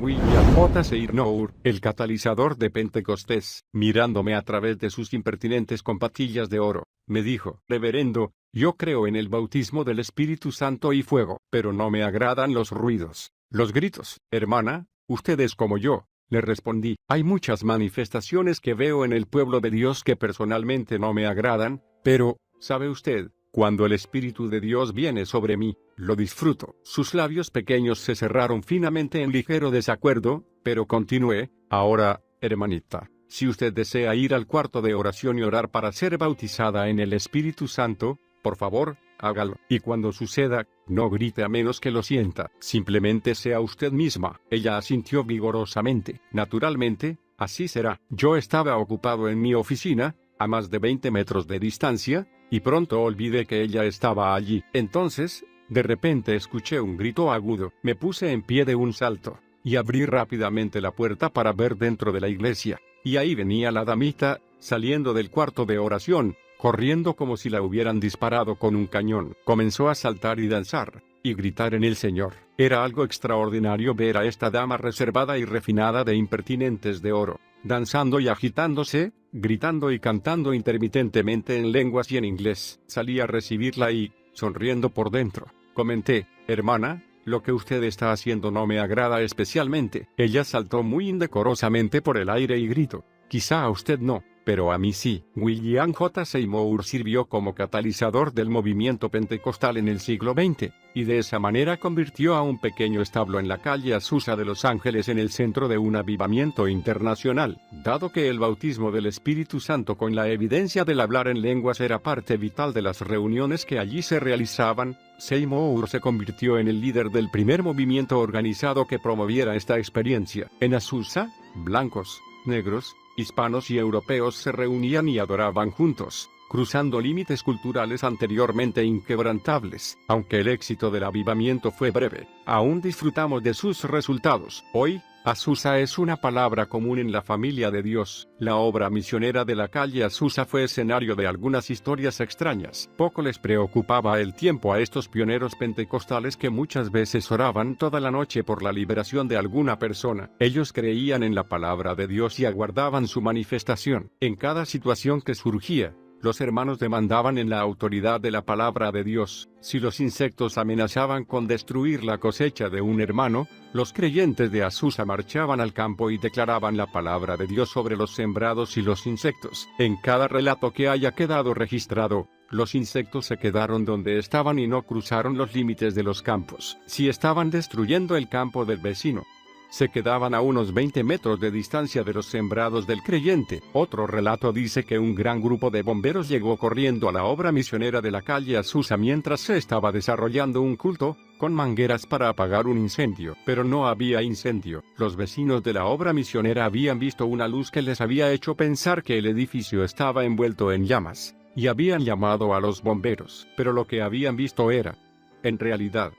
William J. Seymour, el catalizador de Pentecostés, mirándome a través de sus impertinentes compatillas de oro, me dijo: Reverendo, yo creo en el bautismo del Espíritu Santo y fuego, pero no me agradan los ruidos, los gritos. Hermana, usted es como yo, le respondí. Hay muchas manifestaciones que veo en el pueblo de Dios que personalmente no me agradan, pero, ¿sabe usted? Cuando el Espíritu de Dios viene sobre mí, lo disfruto. Sus labios pequeños se cerraron finamente en ligero desacuerdo, pero continué: ahora, hermanita, si usted desea ir al cuarto de oración y orar para ser bautizada en el Espíritu Santo, por favor, hágalo. Y cuando suceda, no grite a menos que lo sienta. Simplemente sea usted misma. Ella asintió vigorosamente. Naturalmente, así será. Yo estaba ocupado en mi oficina, a más de 20 metros de distancia, y pronto olvidé que ella estaba allí. Entonces, de repente escuché un grito agudo. Me puse en pie de un salto, y abrí rápidamente la puerta para ver dentro de la iglesia. Y ahí venía la damita, saliendo del cuarto de oración, corriendo como si la hubieran disparado con un cañón. Comenzó a saltar y danzar, y gritar en el Señor. Era algo extraordinario ver a esta dama reservada y refinada de impertinentes de oro, danzando y agitándose, gritando y cantando intermitentemente en lenguas y en inglés. Salí a recibirla y, sonriendo por dentro, comenté: hermana, lo que usted está haciendo no me agrada especialmente. Ella saltó muy indecorosamente por el aire y gritó: quizá a usted no, pero a mí sí. William J. Seymour sirvió como catalizador del movimiento pentecostal en el siglo XX, y de esa manera convirtió a un pequeño establo en la calle Azusa de Los Ángeles en el centro de un avivamiento internacional. Dado que el bautismo del Espíritu Santo con la evidencia del hablar en lenguas era parte vital de las reuniones que allí se realizaban, Seymour se convirtió en el líder del primer movimiento organizado que promoviera esta experiencia. En Azusa, blancos, negros, hispanos y europeos se reunían y adoraban juntos, cruzando límites culturales anteriormente inquebrantables. Aunque el éxito del avivamiento fue breve, aún disfrutamos de sus resultados. Hoy, Azusa es una palabra común en la familia de Dios. La obra misionera de la calle Azusa fue escenario de algunas historias extrañas. Poco les preocupaba el tiempo a estos pioneros pentecostales que muchas veces oraban toda la noche por la liberación de alguna persona. Ellos creían en la palabra de Dios y aguardaban su manifestación. En cada situación que surgía, los hermanos demandaban en la autoridad de la palabra de Dios. Si los insectos amenazaban con destruir la cosecha de un hermano, los creyentes de Azusa marchaban al campo y declaraban la palabra de Dios sobre los sembrados y los insectos. En cada relato que haya quedado registrado, los insectos se quedaron donde estaban y no cruzaron los límites de los campos. Si estaban destruyendo el campo del vecino, se quedaban a unos 20 metros de distancia de los sembrados del creyente. Otro relato dice que un gran grupo de bomberos llegó corriendo a la obra misionera de la calle Azusa mientras se estaba desarrollando un culto, con mangueras para apagar un incendio. Pero no había incendio. Los vecinos de la obra misionera habían visto una luz que les había hecho pensar que el edificio estaba envuelto en llamas, y habían llamado a los bomberos. Pero lo que habían visto era, en realidad,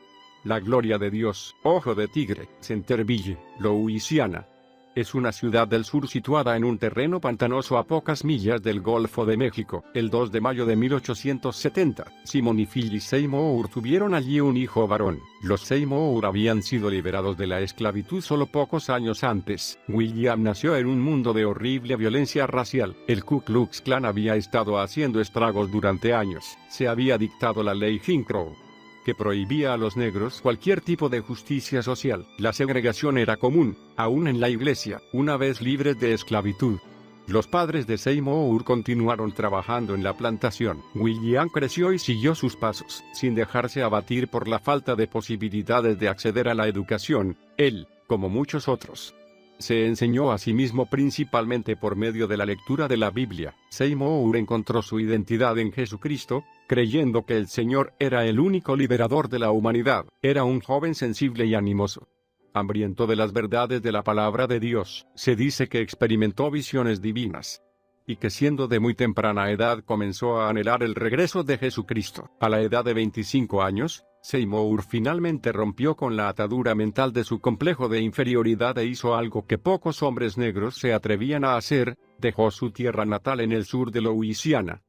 la gloria de Dios. Ojo de Tigre, Centerville, Louisiana. Es una ciudad del sur situada en un terreno pantanoso a pocas millas del Golfo de México. El 2 de mayo de 1870, Simon y Phyllis Seymour tuvieron allí un hijo varón. Los Seymour habían sido liberados de la esclavitud solo pocos años antes. William nació en un mundo de horrible violencia racial. El Ku Klux Klan había estado haciendo estragos durante años. Se había dictado la ley Jim Crow, que prohibía a los negros cualquier tipo de justicia social. La segregación era común, aún en la iglesia, una vez libres de esclavitud. Los padres de Seymour continuaron trabajando en la plantación. William creció y siguió sus pasos, sin dejarse abatir por la falta de posibilidades de acceder a la educación. Él, como muchos otros, se enseñó a sí mismo principalmente por medio de la lectura de la Biblia. Seymour encontró su identidad en Jesucristo, creyendo que el Señor era el único liberador de la humanidad. Era un joven sensible y animoso, hambriento de las verdades de la palabra de Dios. Se dice que experimentó visiones divinas, y que siendo de muy temprana edad comenzó a anhelar el regreso de Jesucristo. A la edad de 25 años, Seymour finalmente rompió con la atadura mental de su complejo de inferioridad e hizo algo que pocos hombres negros se atrevían a hacer: dejó su tierra natal en el sur de Louisiana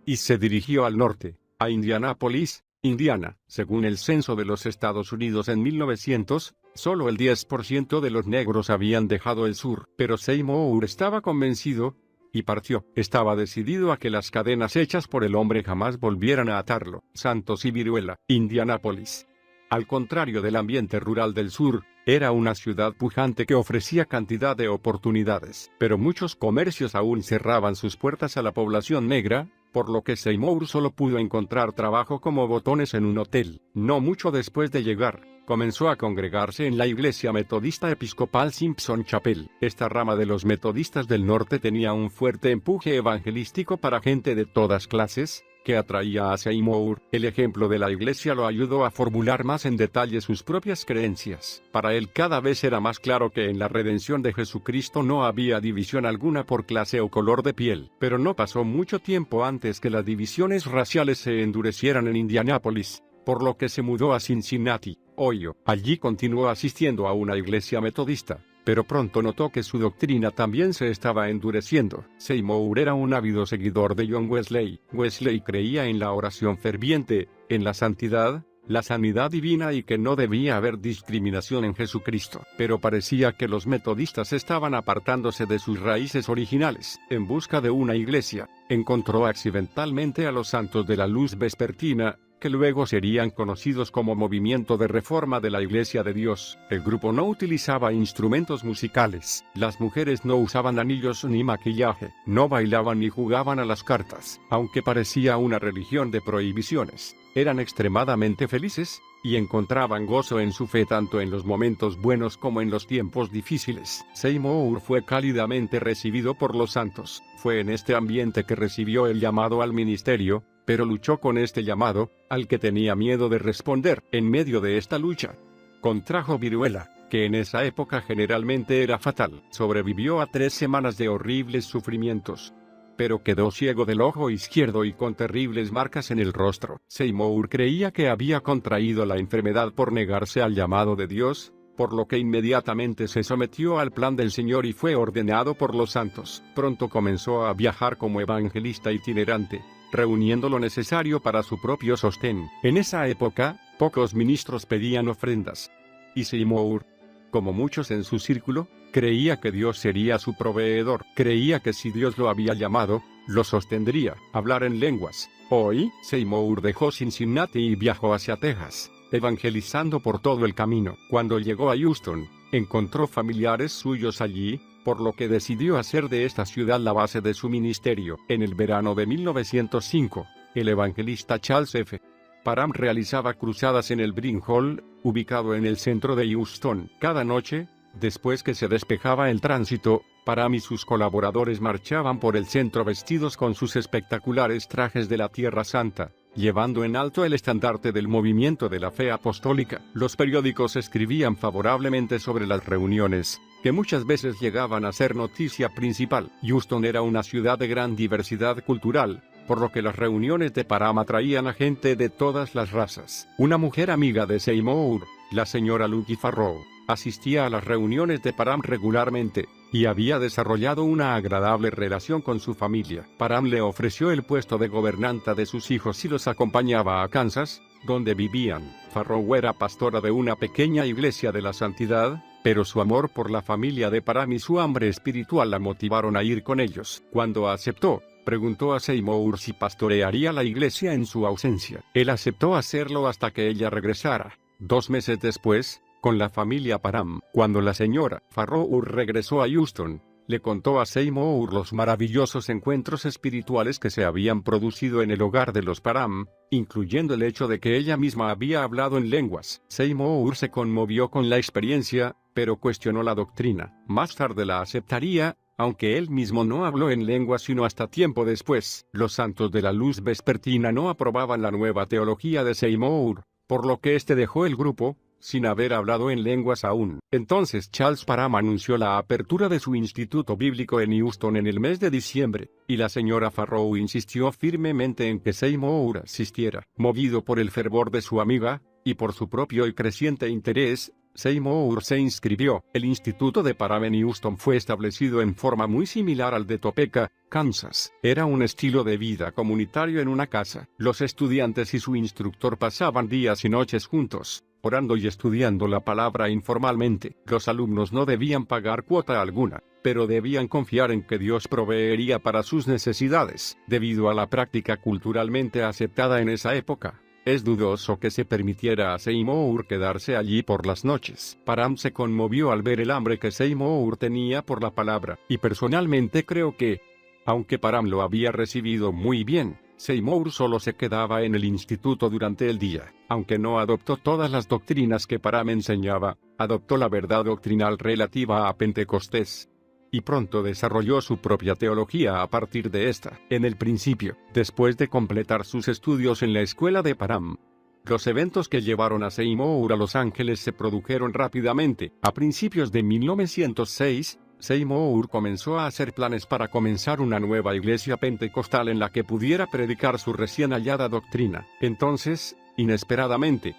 y se dirigió al norte, a Indianápolis, Indiana. Según el censo de los Estados Unidos en 1900, Solo el 10% de los negros habían dejado el sur, pero Seymour estaba convencido, y partió. Estaba decidido a que las cadenas hechas por el hombre jamás volvieran a atarlo. Santos y Viruela, Indianápolis. Al contrario del ambiente rural del sur, era una ciudad pujante que ofrecía cantidad de oportunidades, pero muchos comercios aún cerraban sus puertas a la población negra, por lo que Seymour solo pudo encontrar trabajo como botones en un hotel. No mucho después de llegar, comenzó a congregarse en la iglesia metodista episcopal Simpson Chapel. Esta rama de los metodistas del norte tenía un fuerte empuje evangelístico para gente de todas clases, que atraía a Seymour. El ejemplo de la iglesia lo ayudó a formular más en detalle sus propias creencias. Para él cada vez era más claro que en la redención de Jesucristo no había división alguna por clase o color de piel. Pero no pasó mucho tiempo antes que las divisiones raciales se endurecieran en Indianápolis, por lo que se mudó a Cincinnati, Ohio. Allí continuó asistiendo a una iglesia metodista, pero pronto notó que su doctrina también se estaba endureciendo. Seymour era un ávido seguidor de John Wesley. Wesley creía en la oración ferviente, en la santidad, la sanidad divina y que no debía haber discriminación en Jesucristo. Pero parecía que los metodistas estaban apartándose de sus raíces originales. En busca de una iglesia, encontró accidentalmente a los Santos de la Luz Vespertina, que luego serían conocidos como Movimiento de Reforma de la Iglesia de Dios. El grupo no utilizaba instrumentos musicales, las mujeres no usaban anillos ni maquillaje, no bailaban ni jugaban a las cartas. Aunque parecía una religión de prohibiciones, eran extremadamente felices, y encontraban gozo en su fe tanto en los momentos buenos como en los tiempos difíciles. Seymour fue cálidamente recibido por los santos. Fue en este ambiente que recibió el llamado al ministerio, pero luchó con este llamado, al que tenía miedo de responder. En medio de esta lucha, contrajo viruela, que en esa época generalmente era fatal. Sobrevivió a 3 semanas de horribles sufrimientos, pero quedó ciego del ojo izquierdo y con terribles marcas en el rostro. Seymour creía que había contraído la enfermedad por negarse al llamado de Dios, por lo que inmediatamente se sometió al plan del Señor y fue ordenado por los santos. Pronto comenzó a viajar como evangelista itinerante, reuniendo lo necesario para su propio sostén. En esa época, pocos ministros pedían ofrendas, y Seymour, como muchos en su círculo, creía que Dios sería su proveedor. Creía que si Dios lo había llamado, lo sostendría. Hablar en lenguas. Hoy, Seymour dejó Cincinnati y viajó hacia Texas, evangelizando por todo el camino. Cuando llegó a Houston, encontró familiares suyos allí, por lo que decidió hacer de esta ciudad la base de su ministerio. En el verano de 1905, el evangelista Charles F. Parham realizaba cruzadas en el Bridge Hall, ubicado en el centro de Houston. Cada noche, después que se despejaba el tránsito, Parham y sus colaboradores marchaban por el centro vestidos con sus espectaculares trajes de la Tierra Santa, llevando en alto el estandarte del movimiento de la fe apostólica. Los periódicos escribían favorablemente sobre las reuniones, que muchas veces llegaban a ser noticia principal. Houston era una ciudad de gran diversidad cultural, por lo que las reuniones de Parham atraían a gente de todas las razas. Una mujer amiga de Seymour, la señora Lucy Farrow, asistía a las reuniones de Parham regularmente, y había desarrollado una agradable relación con su familia. Parham le ofreció el puesto de gobernanta de sus hijos y los acompañaba a Kansas, donde vivían. Farrow era pastora de una pequeña iglesia de la santidad, pero su amor por la familia de Parham y su hambre espiritual la motivaron a ir con ellos. Cuando aceptó, preguntó a Seymour si pastorearía la iglesia en su ausencia. Él aceptó hacerlo hasta que ella regresara. 2 meses después, con la familia Parham, cuando la señora Farrow regresó a Houston, le contó a Seymour los maravillosos encuentros espirituales que se habían producido en el hogar de los Parham, incluyendo el hecho de que ella misma había hablado en lenguas. Seymour se conmovió con la experiencia, pero cuestionó la doctrina. Más tarde la aceptaría, aunque él mismo no habló en lengua sino hasta tiempo después. Los Santos de la Luz Vespertina no aprobaban la nueva teología de Seymour, por lo que éste dejó el grupo, sin haber hablado en lenguas aún. Entonces Charles Parham anunció la apertura de su instituto bíblico en Houston en el mes de diciembre, y la señora Farrow insistió firmemente en que Seymour asistiera. Movido por el fervor de su amiga, y por su propio y creciente interés, Seymour se inscribió. El Instituto de Parham en Houston fue establecido en forma muy similar al de Topeka, Kansas. Era un estilo de vida comunitario en una casa. Los estudiantes y su instructor pasaban días y noches juntos, orando y estudiando la palabra informalmente. Los alumnos no debían pagar cuota alguna, pero debían confiar en que Dios proveería para sus necesidades. Debido a la práctica culturalmente aceptada en esa época, es dudoso que se permitiera a Seymour quedarse allí por las noches. Parham se conmovió al ver el hambre que Seymour tenía por la palabra, y personalmente creo que, aunque Parham lo había recibido muy bien, Seymour solo se quedaba en el instituto durante el día. Aunque no adoptó todas las doctrinas que Parham enseñaba, adoptó la verdad doctrinal relativa a Pentecostés, y pronto desarrolló su propia teología a partir de esta. En el principio, después de completar sus estudios en la escuela de Parham, los eventos que llevaron a Seymour a Los Ángeles se produjeron rápidamente. A principios de 1906, Seymour comenzó a hacer planes para comenzar una nueva iglesia pentecostal en la que pudiera predicar su recién hallada doctrina. Entonces, inesperadamente,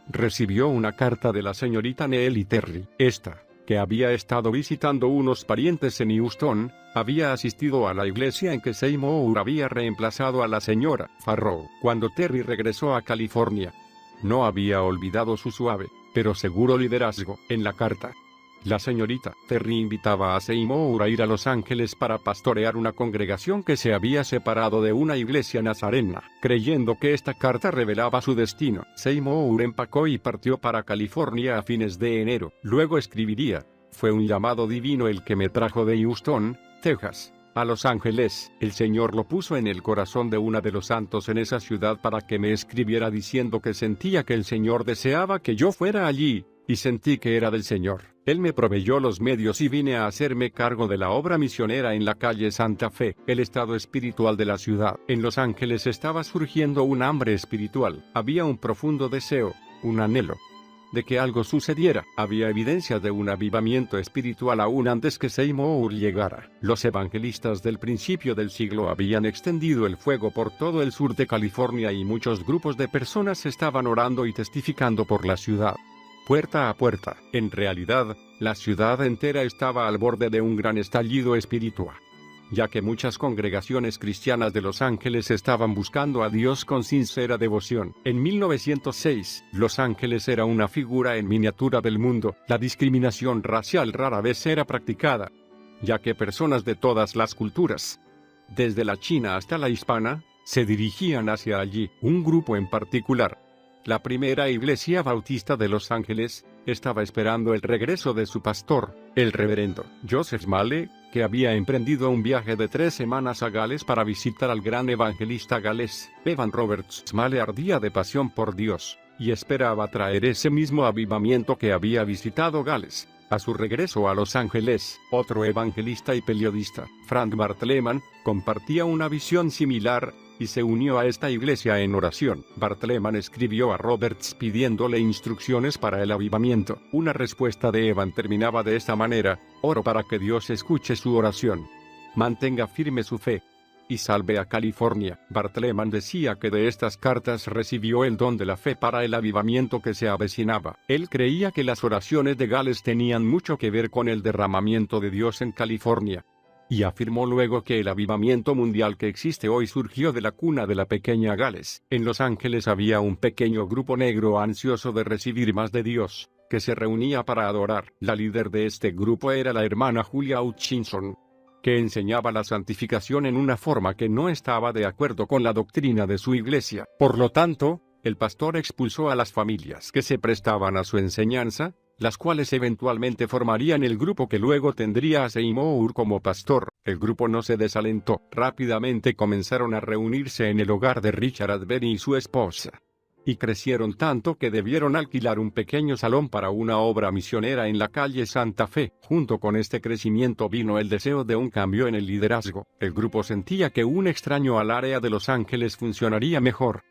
recibió una carta de la señorita Nellie Terry. Esta, que había estado visitando unos parientes en Houston, había asistido a la iglesia en que Seymour había reemplazado a la señora Farrow. Cuando Terry regresó a California, no había olvidado su suave, pero seguro liderazgo. En la carta, la señorita Terry invitaba a Seymour a ir a Los Ángeles para pastorear una congregación que se había separado de una iglesia nazarena. Creyendo que esta carta revelaba su destino, Seymour empacó y partió para California a fines de enero. Luego escribiría: "Fue un llamado divino el que me trajo de Houston, Texas, a Los Ángeles. El Señor lo puso en el corazón de uno de los santos en esa ciudad para que me escribiera diciendo que sentía que el Señor deseaba que yo fuera allí, y sentí que era del Señor. Él me proveyó los medios y vine a hacerme cargo de la obra misionera en la calle Santa Fe, el estado espiritual de la ciudad. En Los Ángeles estaba surgiendo un hambre espiritual. Había un profundo deseo, un anhelo, de que algo sucediera. Había evidencia de un avivamiento espiritual aún antes que Seymour llegara. Los evangelistas del principio del siglo habían extendido el fuego por todo el sur de California y muchos grupos de personas estaban orando y testificando por la ciudad, puerta a puerta. En realidad, la ciudad entera estaba al borde de un gran estallido espiritual, ya que muchas congregaciones cristianas de Los Ángeles estaban buscando a Dios con sincera devoción. En 1906, Los Ángeles era una figura en miniatura del mundo. La discriminación racial rara vez era practicada, ya que personas de todas las culturas, desde la china hasta la hispana, se dirigían hacia allí. Un grupo en particular, la primera iglesia bautista de Los Ángeles, estaba esperando el regreso de su pastor, el reverendo Joseph Smalley, que había emprendido un viaje de 3 semanas a Gales para visitar al gran evangelista galés. Evan Roberts Smalley ardía de pasión por Dios, y esperaba traer ese mismo avivamiento que había visitado Gales. A su regreso a Los Ángeles, otro evangelista y periodista, Frank Bartleman, compartía una visión similar, y se unió a esta iglesia en oración. Bartleman escribió a Roberts pidiéndole instrucciones para el avivamiento. Una respuesta de Evan terminaba de esta manera: "Oro para que Dios escuche su oración, mantenga firme su fe, y salve a California". Bartleman decía que de estas cartas recibió el don de la fe para el avivamiento que se avecinaba. Él creía que las oraciones de Gales tenían mucho que ver con el derramamiento de Dios en California, y afirmó luego que el avivamiento mundial que existe hoy surgió de la cuna de la pequeña Gales. En Los Ángeles había un pequeño grupo negro ansioso de recibir más de Dios, que se reunía para adorar. La líder de este grupo era la hermana Julia Hutchinson, que enseñaba la santificación en una forma que no estaba de acuerdo con la doctrina de su iglesia. Por lo tanto, el pastor expulsó a las familias que se prestaban a su enseñanza, las cuales eventualmente formarían el grupo que luego tendría a Seymour como pastor. El grupo no se desalentó. Rápidamente comenzaron a reunirse en el hogar de Richard Adberry y su esposa, y crecieron tanto que debieron alquilar un pequeño salón para una obra misionera en la calle Santa Fe. Junto con este crecimiento vino el deseo de un cambio en el liderazgo. El grupo sentía que un extraño al área de Los Ángeles funcionaría mejor,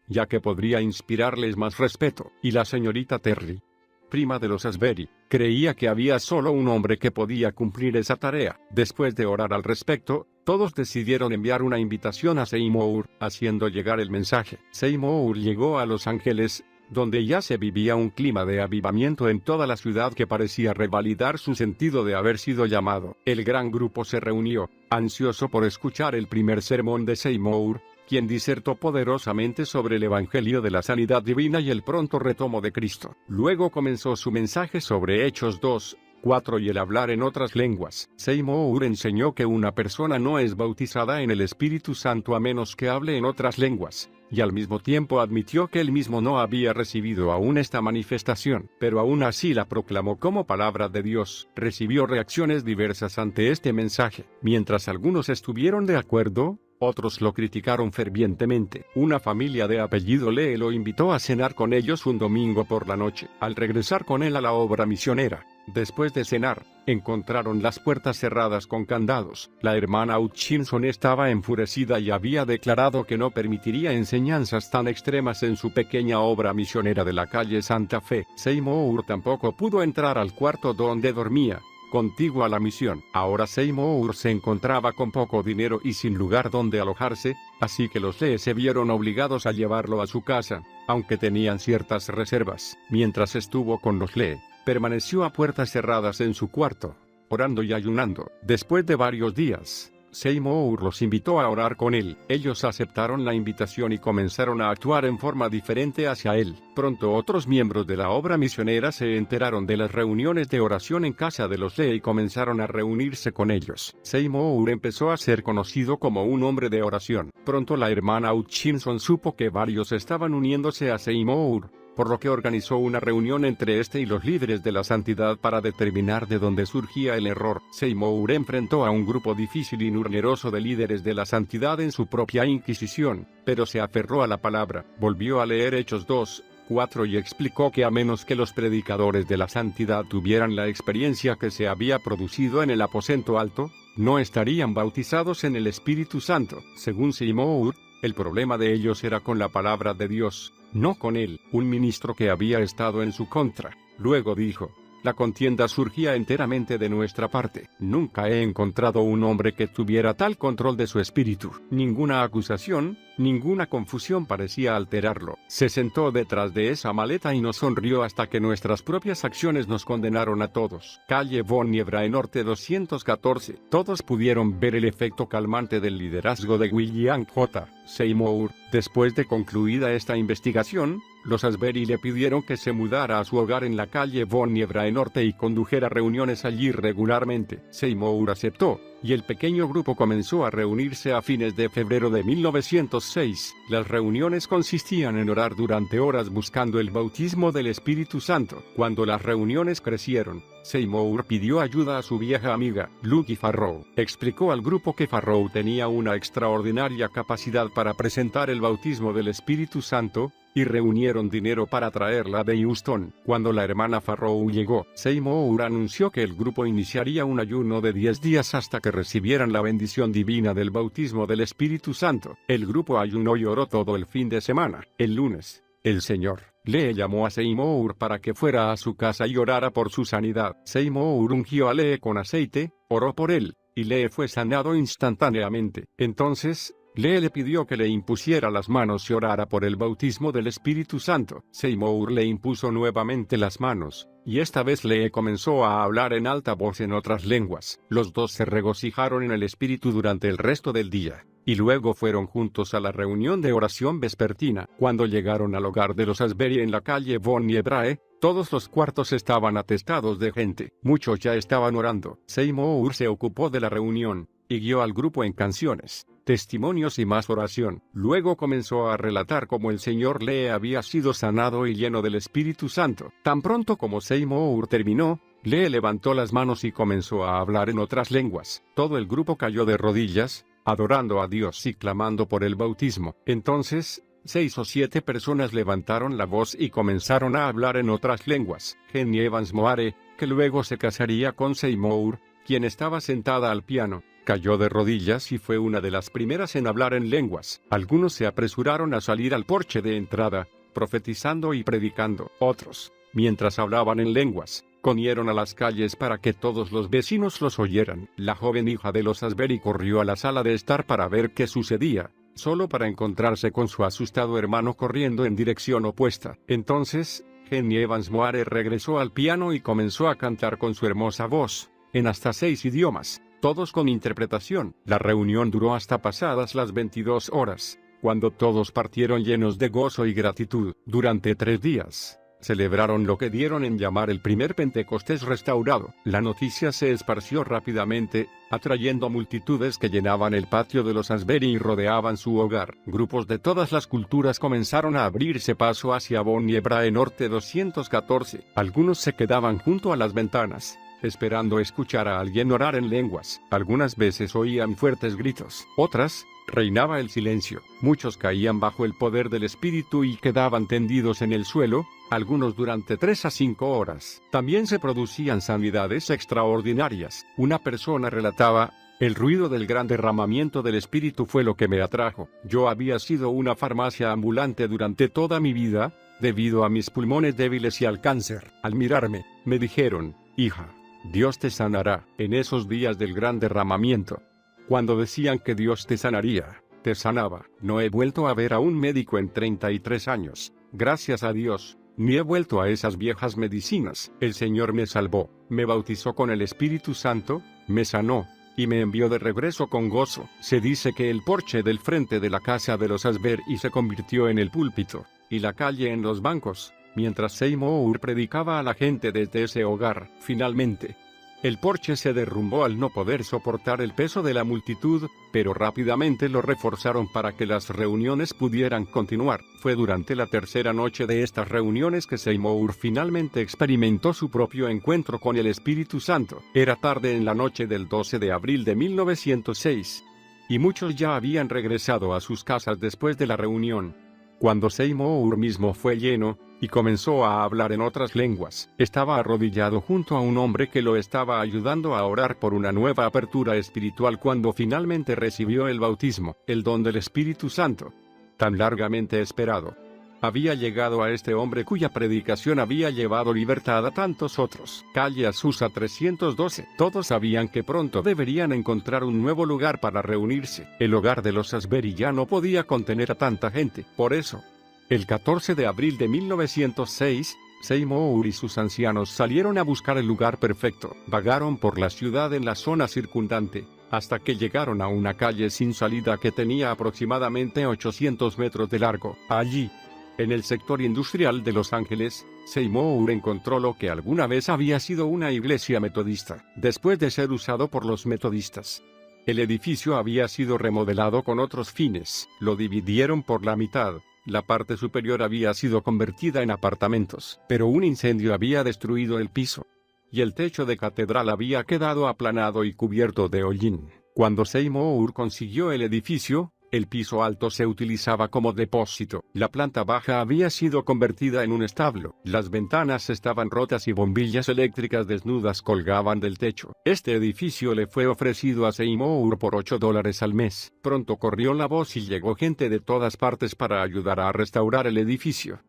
ya que podría inspirarles más respeto. Y la señorita Terry, prima de los Asbury, creía que había solo un hombre que podía cumplir esa tarea. Después de orar al respecto, todos decidieron enviar una invitación a Seymour, haciendo llegar el mensaje. Seymour llegó a Los Ángeles, donde ya se vivía un clima de avivamiento en toda la ciudad que parecía revalidar su sentido de haber sido llamado. El gran grupo se reunió, ansioso por escuchar el primer sermón de Seymour, quien disertó poderosamente sobre el Evangelio de la sanidad divina y el pronto retomo de Cristo. Luego comenzó su mensaje sobre Hechos 2:4 y el hablar en otras lenguas. Seymour enseñó que una persona no es bautizada en el Espíritu Santo a menos que hable en otras lenguas, y al mismo tiempo admitió que él mismo no había recibido aún esta manifestación, pero aún así la proclamó como palabra de Dios. Recibió reacciones diversas ante este mensaje. Mientras algunos estuvieron de acuerdo, otros lo criticaron fervientemente. Una familia de apellido Lee lo invitó a cenar con ellos un domingo por la noche. Al regresar con él a la obra misionera, después de cenar, encontraron las puertas cerradas con candados. La hermana Hutchinson estaba enfurecida y había declarado que no permitiría enseñanzas tan extremas en su pequeña obra misionera de la calle Santa Fe. Seymour tampoco pudo entrar al cuarto donde dormía, contiguo a la misión. Ahora Seymour se encontraba con poco dinero y sin lugar donde alojarse, así que los Lee se vieron obligados a llevarlo a su casa, aunque tenían ciertas reservas. Mientras estuvo con los Lee, permaneció a puertas cerradas en su cuarto, orando y ayunando. Después de varios días, Seymour los invitó a orar con él. Ellos aceptaron la invitación y comenzaron a actuar en forma diferente hacia él. Pronto otros miembros de la obra misionera se enteraron de las reuniones de oración en casa de los Lee y comenzaron a reunirse con ellos. Seymour empezó a ser conocido como un hombre de oración. Pronto la hermana Hutchinson supo que varios estaban uniéndose a Seymour, por lo que organizó una reunión entre este y los líderes de la santidad para determinar de dónde surgía el error. Seymour enfrentó a un grupo difícil y numeroso de líderes de la santidad en su propia inquisición, pero se aferró a la palabra. Volvió a leer Hechos 2:4 y explicó que a menos que los predicadores de la santidad tuvieran la experiencia que se había producido en el aposento alto, no estarían bautizados en el Espíritu Santo. Según Seymour, el problema de ellos era con la palabra de Dios, no con él, un ministro que había estado en su contra. Luego dijo: la contienda surgía enteramente de nuestra parte. Nunca he encontrado un hombre que tuviera tal control de su espíritu. Ninguna acusación, ninguna confusión parecía alterarlo. Se sentó detrás de esa maleta y nos sonrió hasta que nuestras propias acciones nos condenaron a todos. Calle Von Niebra Norte 214. Todos pudieron ver el efecto calmante del liderazgo de William J. Seymour. Después de concluida esta investigación, los Asbury le pidieron que se mudara a su hogar en la calle Von Niebra Norte y condujera reuniones allí regularmente. Seymour aceptó, y el pequeño grupo comenzó a reunirse a fines de febrero de 1906. Las reuniones consistían en orar durante horas buscando el bautismo del Espíritu Santo. Cuando las reuniones crecieron, Seymour pidió ayuda a su vieja amiga, Lucky Farrow. Explicó al grupo que Farrow tenía una extraordinaria capacidad para presentar el bautismo del Espíritu Santo, y reunieron dinero para traerla de Houston. Cuando la hermana Farrow llegó, Seymour anunció que el grupo iniciaría un ayuno de 10 días hasta que recibieran la bendición divina del bautismo del Espíritu Santo. El grupo ayunó y oró todo el fin de semana. El lunes, el Señor Lee llamó a Seymour para que fuera a su casa y orara por su sanidad. Seymour ungió a Lee con aceite, oró por él, y Lee fue sanado instantáneamente. Entonces, Lee le pidió que le impusiera las manos y orara por el bautismo del Espíritu Santo. Seymour le impuso nuevamente las manos, y esta vez Lee comenzó a hablar en alta voz en otras lenguas. Los dos se regocijaron en el Espíritu durante el resto del día, y luego fueron juntos a la reunión de oración vespertina. Cuando llegaron al hogar de los Asbury en la calle Von Niebrae, todos los cuartos estaban atestados de gente. Muchos ya estaban orando. Seymour se ocupó de la reunión, y guió al grupo en canciones, testimonios y más oración. Luego comenzó a relatar cómo el Señor Lee había sido sanado y lleno del Espíritu Santo. Tan pronto como Seymour terminó, Lee levantó las manos y comenzó a hablar en otras lenguas. Todo el grupo cayó de rodillas, adorando a Dios y clamando por el bautismo. Entonces, 6 o 7 personas levantaron la voz y comenzaron a hablar en otras lenguas. Jenny Evans Moore, que luego se casaría con Seymour, quien estaba sentada al piano, cayó de rodillas y fue una de las primeras en hablar en lenguas. Algunos se apresuraron a salir al porche de entrada, profetizando y predicando. Otros, mientras hablaban en lenguas, corrieron a las calles para que todos los vecinos los oyeran. La joven hija de los Asbury corrió a la sala de estar para ver qué sucedía, solo para encontrarse con su asustado hermano corriendo en dirección opuesta. Entonces, Jenny Evans Moore regresó al piano y comenzó a cantar con su hermosa voz, en hasta 6 idiomas, todos con interpretación. La reunión duró hasta pasadas las 22 horas, cuando todos partieron llenos de gozo y gratitud. Durante 3 días, celebraron lo que dieron en llamar el primer Pentecostés restaurado. La noticia se esparció rápidamente, atrayendo multitudes que llenaban el patio de los Asbury y rodeaban su hogar. Grupos de todas las culturas comenzaron a abrirse paso hacia Bonnie Brae Norte 214. Algunos se quedaban junto a las ventanas, esperando escuchar a alguien orar en lenguas. Algunas veces oían fuertes gritos. Otras, reinaba el silencio. Muchos caían bajo el poder del Espíritu y quedaban tendidos en el suelo, algunos durante 3 a 5 horas. También se producían sanidades extraordinarias. Una persona relataba: el ruido del gran derramamiento del Espíritu fue lo que me atrajo. Yo había sido una farmacia ambulante durante toda mi vida, debido a mis pulmones débiles y al cáncer. Al mirarme, me dijeron: hija, Dios te sanará. En esos días del gran derramamiento, cuando decían que Dios te sanaría, te sanaba. No he vuelto a ver a un médico en 33 años. Gracias a Dios, ni he vuelto a esas viejas medicinas. El Señor me salvó, me bautizó con el Espíritu Santo, me sanó, y me envió de regreso con gozo. Se dice que el porche del frente de la casa de los Asbury se convirtió en el púlpito, y la calle en los bancos, mientras Seymour predicaba a la gente desde ese hogar. Finalmente, el porche se derrumbó al no poder soportar el peso de la multitud, pero rápidamente lo reforzaron para que las reuniones pudieran continuar. Fue durante la tercera noche de estas reuniones que Seymour finalmente experimentó su propio encuentro con el Espíritu Santo. Era tarde en la noche del 12 de abril de 1906, y muchos ya habían regresado a sus casas después de la reunión, cuando Seymour mismo fue lleno, y comenzó a hablar en otras lenguas. Estaba arrodillado junto a un hombre que lo estaba ayudando a orar por una nueva apertura espiritual cuando finalmente recibió el bautismo. El don del Espíritu Santo, tan largamente esperado, había llegado a este hombre cuya predicación había llevado libertad a tantos otros. Calle Azusa 312. Todos sabían que pronto deberían encontrar un nuevo lugar para reunirse. El hogar de los Asbury ya no podía contener a tanta gente. Por eso, el 14 de abril de 1906, Seymour y sus ancianos salieron a buscar el lugar perfecto. Vagaron por la ciudad en la zona circundante, hasta que llegaron a una calle sin salida que tenía aproximadamente 800 metros de largo. Allí, en el sector industrial de Los Ángeles, Seymour encontró lo que alguna vez había sido una iglesia metodista. Después de ser usado por los metodistas, el edificio había sido remodelado con otros fines. Lo dividieron por la mitad. La parte superior había sido convertida en apartamentos, pero un incendio había destruido el piso, y el techo de catedral había quedado aplanado y cubierto de hollín. Cuando Seymour consiguió el edificio, el piso alto se utilizaba como depósito. La planta baja había sido convertida en un establo. Las ventanas estaban rotas y bombillas eléctricas desnudas colgaban del techo. Este edificio le fue ofrecido a Seymour por $8 al mes. Pronto corrió la voz y llegó gente de todas partes para ayudar a restaurar el edificio.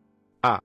A.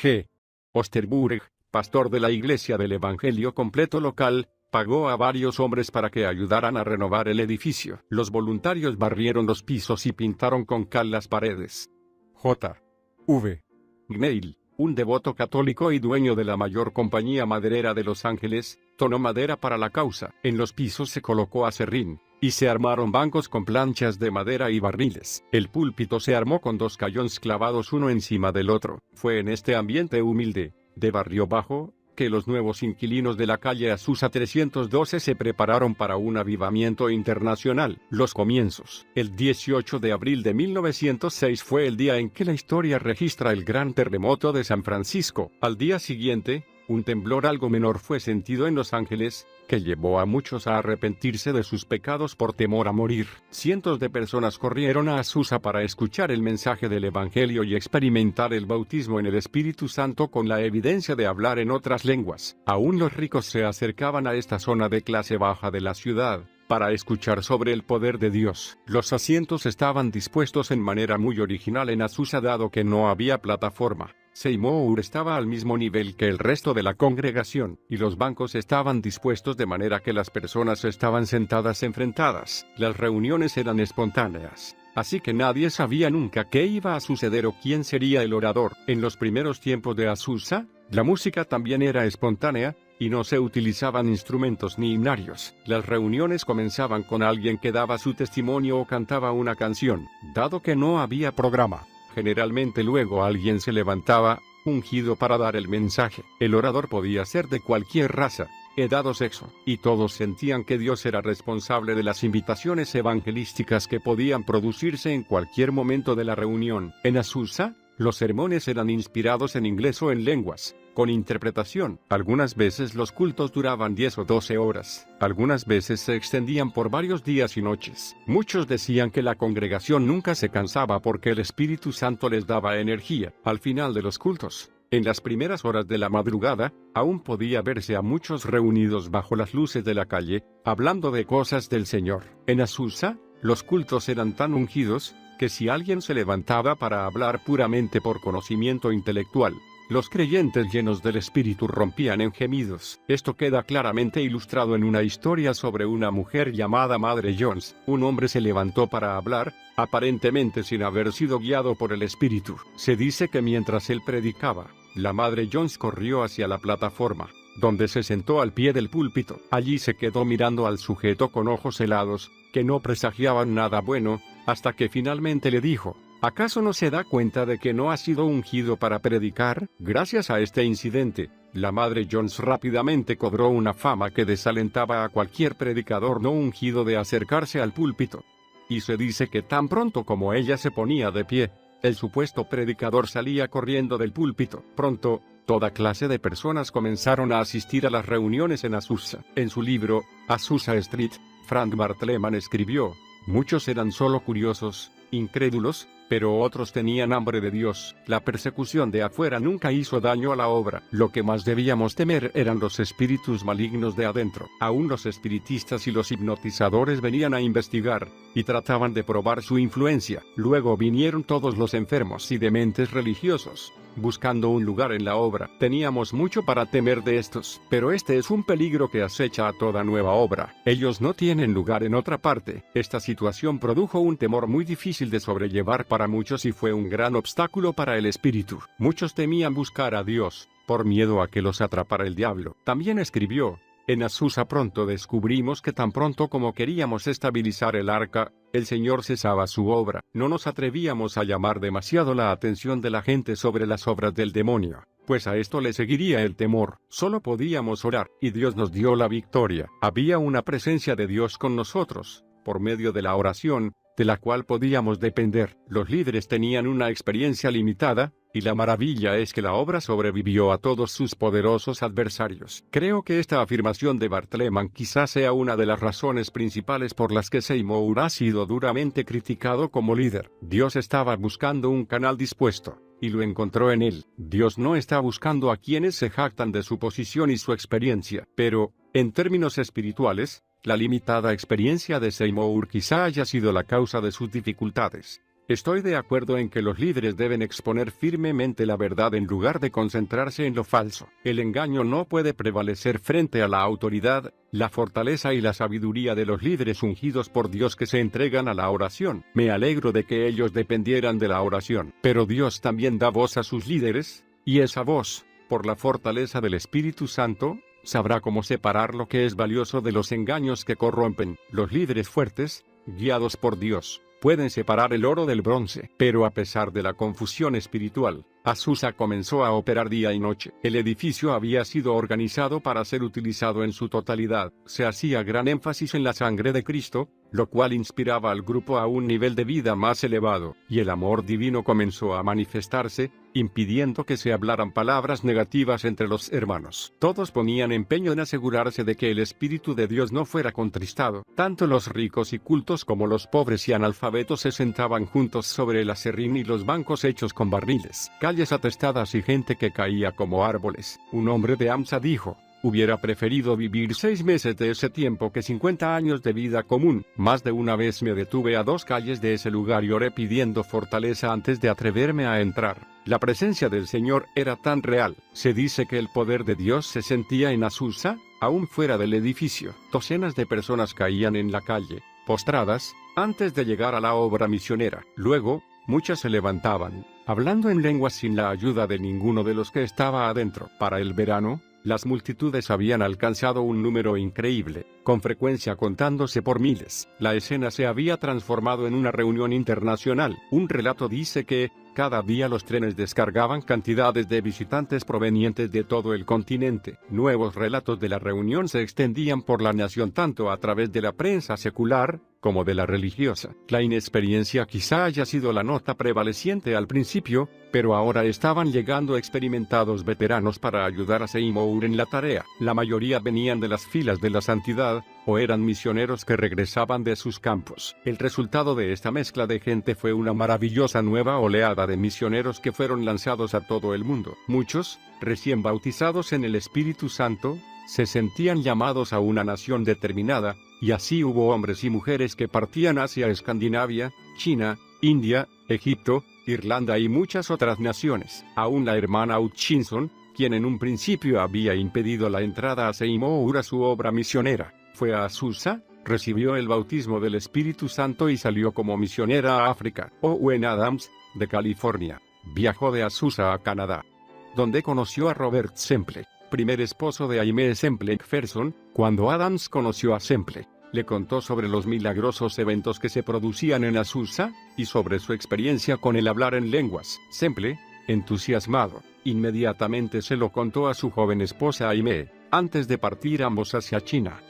G. Osterburg, pastor de la Iglesia del Evangelio Completo local, pagó a varios hombres para que ayudaran a renovar el edificio. Los voluntarios barrieron los pisos y pintaron con cal las paredes. J. V. Gneil, un devoto católico y dueño de la mayor compañía maderera de Los Ángeles, donó madera para la causa. En los pisos se colocó aserrín, y se armaron bancos con planchas de madera y barriles. El púlpito se armó con 2 cañones clavados uno encima del otro. Fue en este ambiente humilde, de barrio bajo, que los nuevos inquilinos de la calle Azusa 312 se prepararon para un avivamiento internacional. Los comienzos. El 18 de abril de 1906 fue el día en que la historia registra el gran terremoto de San Francisco. Al día siguiente, un temblor algo menor fue sentido en Los Ángeles, que llevó a muchos a arrepentirse de sus pecados por temor a morir. Cientos de personas corrieron a Azusa para escuchar el mensaje del Evangelio y experimentar el bautismo en el Espíritu Santo con la evidencia de hablar en otras lenguas. Aún los ricos se acercaban a esta zona de clase baja de la ciudad para escuchar sobre el poder de Dios. Los asientos estaban dispuestos en manera muy original en Azusa dado que no había plataforma. Seymour estaba al mismo nivel que el resto de la congregación, y los bancos estaban dispuestos de manera que las personas estaban sentadas enfrentadas. Las reuniones eran espontáneas, así que nadie sabía nunca qué iba a suceder o quién sería el orador. En los primeros tiempos de Azusa, la música también era espontánea, y no se utilizaban instrumentos ni himnarios. Las reuniones comenzaban con alguien que daba su testimonio o cantaba una canción, dado que no había programa. Generalmente luego alguien se levantaba, ungido para dar el mensaje. El orador podía ser de cualquier raza, edad o sexo, y todos sentían que Dios era responsable de las invitaciones evangelísticas que podían producirse en cualquier momento de la reunión. En Azusa, los sermones eran inspirados en inglés o en lenguas, con interpretación. Algunas veces los cultos duraban 10 o 12 horas. Algunas veces se extendían por varios días y noches. Muchos decían que la congregación nunca se cansaba porque el Espíritu Santo les daba energía. Al final de los cultos, en las primeras horas de la madrugada, aún podía verse a muchos reunidos bajo las luces de la calle, hablando de cosas del Señor. En Azusa, los cultos eran tan ungidos, que si alguien se levantaba para hablar puramente por conocimiento intelectual, los creyentes llenos del Espíritu rompían en gemidos. Esto queda claramente ilustrado en una historia sobre una mujer llamada Madre Jones. Un hombre se levantó para hablar, aparentemente sin haber sido guiado por el Espíritu. Se dice que mientras él predicaba, la Madre Jones corrió hacia la plataforma, donde se sentó al pie del púlpito. Allí se quedó mirando al sujeto con ojos helados, que no presagiaban nada bueno, hasta que finalmente le dijo: ¿acaso no se da cuenta de que no ha sido ungido para predicar? Gracias a este incidente, la Madre Jones rápidamente cobró una fama que desalentaba a cualquier predicador no ungido de acercarse al púlpito. Y se dice que tan pronto como ella se ponía de pie, el supuesto predicador salía corriendo del púlpito. Pronto, toda clase de personas comenzaron a asistir a las reuniones en Azusa. En su libro, Azusa Street, Frank Bartleman escribió: muchos eran solo curiosos, incrédulos, pero otros tenían hambre de Dios. La persecución de afuera nunca hizo daño a la obra. Lo que más debíamos temer eran los espíritus malignos de adentro. Aún los espiritistas y los hipnotizadores venían a investigar, y trataban de probar su influencia. Luego vinieron todos los enfermos y dementes religiosos, buscando un lugar en la obra. Teníamos mucho para temer de estos, pero este es un peligro que acecha a toda nueva obra. Ellos no tienen lugar en otra parte. Esta situación produjo un temor muy difícil de sobrellevar para muchos y fue un gran obstáculo para el espíritu. Muchos temían buscar a Dios, por miedo a que los atrapara el diablo. También escribió: en Azusa pronto descubrimos que tan pronto como queríamos estabilizar el arca, el Señor cesaba su obra. No nos atrevíamos a llamar demasiado la atención de la gente sobre las obras del demonio, pues a esto le seguiría el temor. Solo podíamos orar, y Dios nos dio la victoria. Había una presencia de Dios con nosotros, por medio de la oración, de la cual podíamos depender. Los líderes tenían una experiencia limitada, y la maravilla es que la obra sobrevivió a todos sus poderosos adversarios. Creo que esta afirmación de Bartleman quizás sea una de las razones principales por las que Seymour ha sido duramente criticado como líder. Dios estaba buscando un canal dispuesto, y lo encontró en él. Dios no está buscando a quienes se jactan de su posición y su experiencia, pero, en términos espirituales, la limitada experiencia de Seymour quizá haya sido la causa de sus dificultades. Estoy de acuerdo en que los líderes deben exponer firmemente la verdad en lugar de concentrarse en lo falso. El engaño no puede prevalecer frente a la autoridad, la fortaleza y la sabiduría de los líderes ungidos por Dios que se entregan a la oración. Me alegro de que ellos dependieran de la oración. Pero Dios también da voz a sus líderes, y esa voz, por la fortaleza del Espíritu Santo, sabrá cómo separar lo que es valioso de los engaños que corrompen. Los líderes fuertes, guiados por Dios, pueden separar el oro del bronce. Pero a pesar de la confusión espiritual, Azusa comenzó a operar día y noche. El edificio había sido organizado para ser utilizado en su totalidad. Se hacía gran énfasis en la sangre de Cristo, lo cual inspiraba al grupo a un nivel de vida más elevado, y el amor divino comenzó a manifestarse, impidiendo que se hablaran palabras negativas entre los hermanos. Todos ponían empeño en asegurarse de que el Espíritu de Dios no fuera contristado. Tanto los ricos y cultos como los pobres y analfabetos se sentaban juntos sobre el aserrín y los bancos hechos con barriles, calles atestadas y gente que caía como árboles. Un hombre de Amsa dijo: hubiera preferido vivir 6 meses de ese tiempo que 50 años de vida común. Más de una vez me detuve a 2 calles de ese lugar y oré pidiendo fortaleza antes de atreverme a entrar. La presencia del Señor era tan real. Se dice que el poder de Dios se sentía en Azusa, aún fuera del edificio. Docenas de personas caían en la calle, postradas, antes de llegar a la obra misionera. Luego, muchas se levantaban, hablando en lenguas sin la ayuda de ninguno de los que estaba adentro. Para el verano, Las multitudes habían alcanzado un número increíble, con frecuencia contándose por miles. La escena se había transformado en una reunión internacional. Un relato dice que, cada día los trenes descargaban cantidades de visitantes provenientes de todo el continente. Nuevos relatos de la reunión se extendían por la nación tanto a través de la prensa secular, como de la religiosa. La inexperiencia quizá haya sido la nota prevaleciente al principio, pero ahora estaban llegando experimentados veteranos para ayudar a Seymour en la tarea. La mayoría venían de las filas de la santidad, o eran misioneros que regresaban de sus campos. El resultado de esta mezcla de gente fue una maravillosa nueva oleada de misioneros que fueron lanzados a todo el mundo. Muchos, recién bautizados en el Espíritu Santo, se sentían llamados a una nación determinada, y así hubo hombres y mujeres que partían hacia Escandinavia, China, India, Egipto, Irlanda y muchas otras naciones. Aún la hermana Hutchinson, quien en un principio había impedido la entrada a Seymour a su obra misionera, fue a Azusa, recibió el bautismo del Espíritu Santo y salió como misionera a África. Owen Adams, de California, viajó de Azusa a Canadá, donde conoció a Robert Semple, primer esposo de Aimee Semple McPherson. Cuando Adams conoció a Semple, le contó sobre los milagrosos eventos que se producían en Azusa, y sobre su experiencia con el hablar en lenguas. Semple, entusiasmado, inmediatamente se lo contó a su joven esposa Aimee, antes de partir ambos hacia China,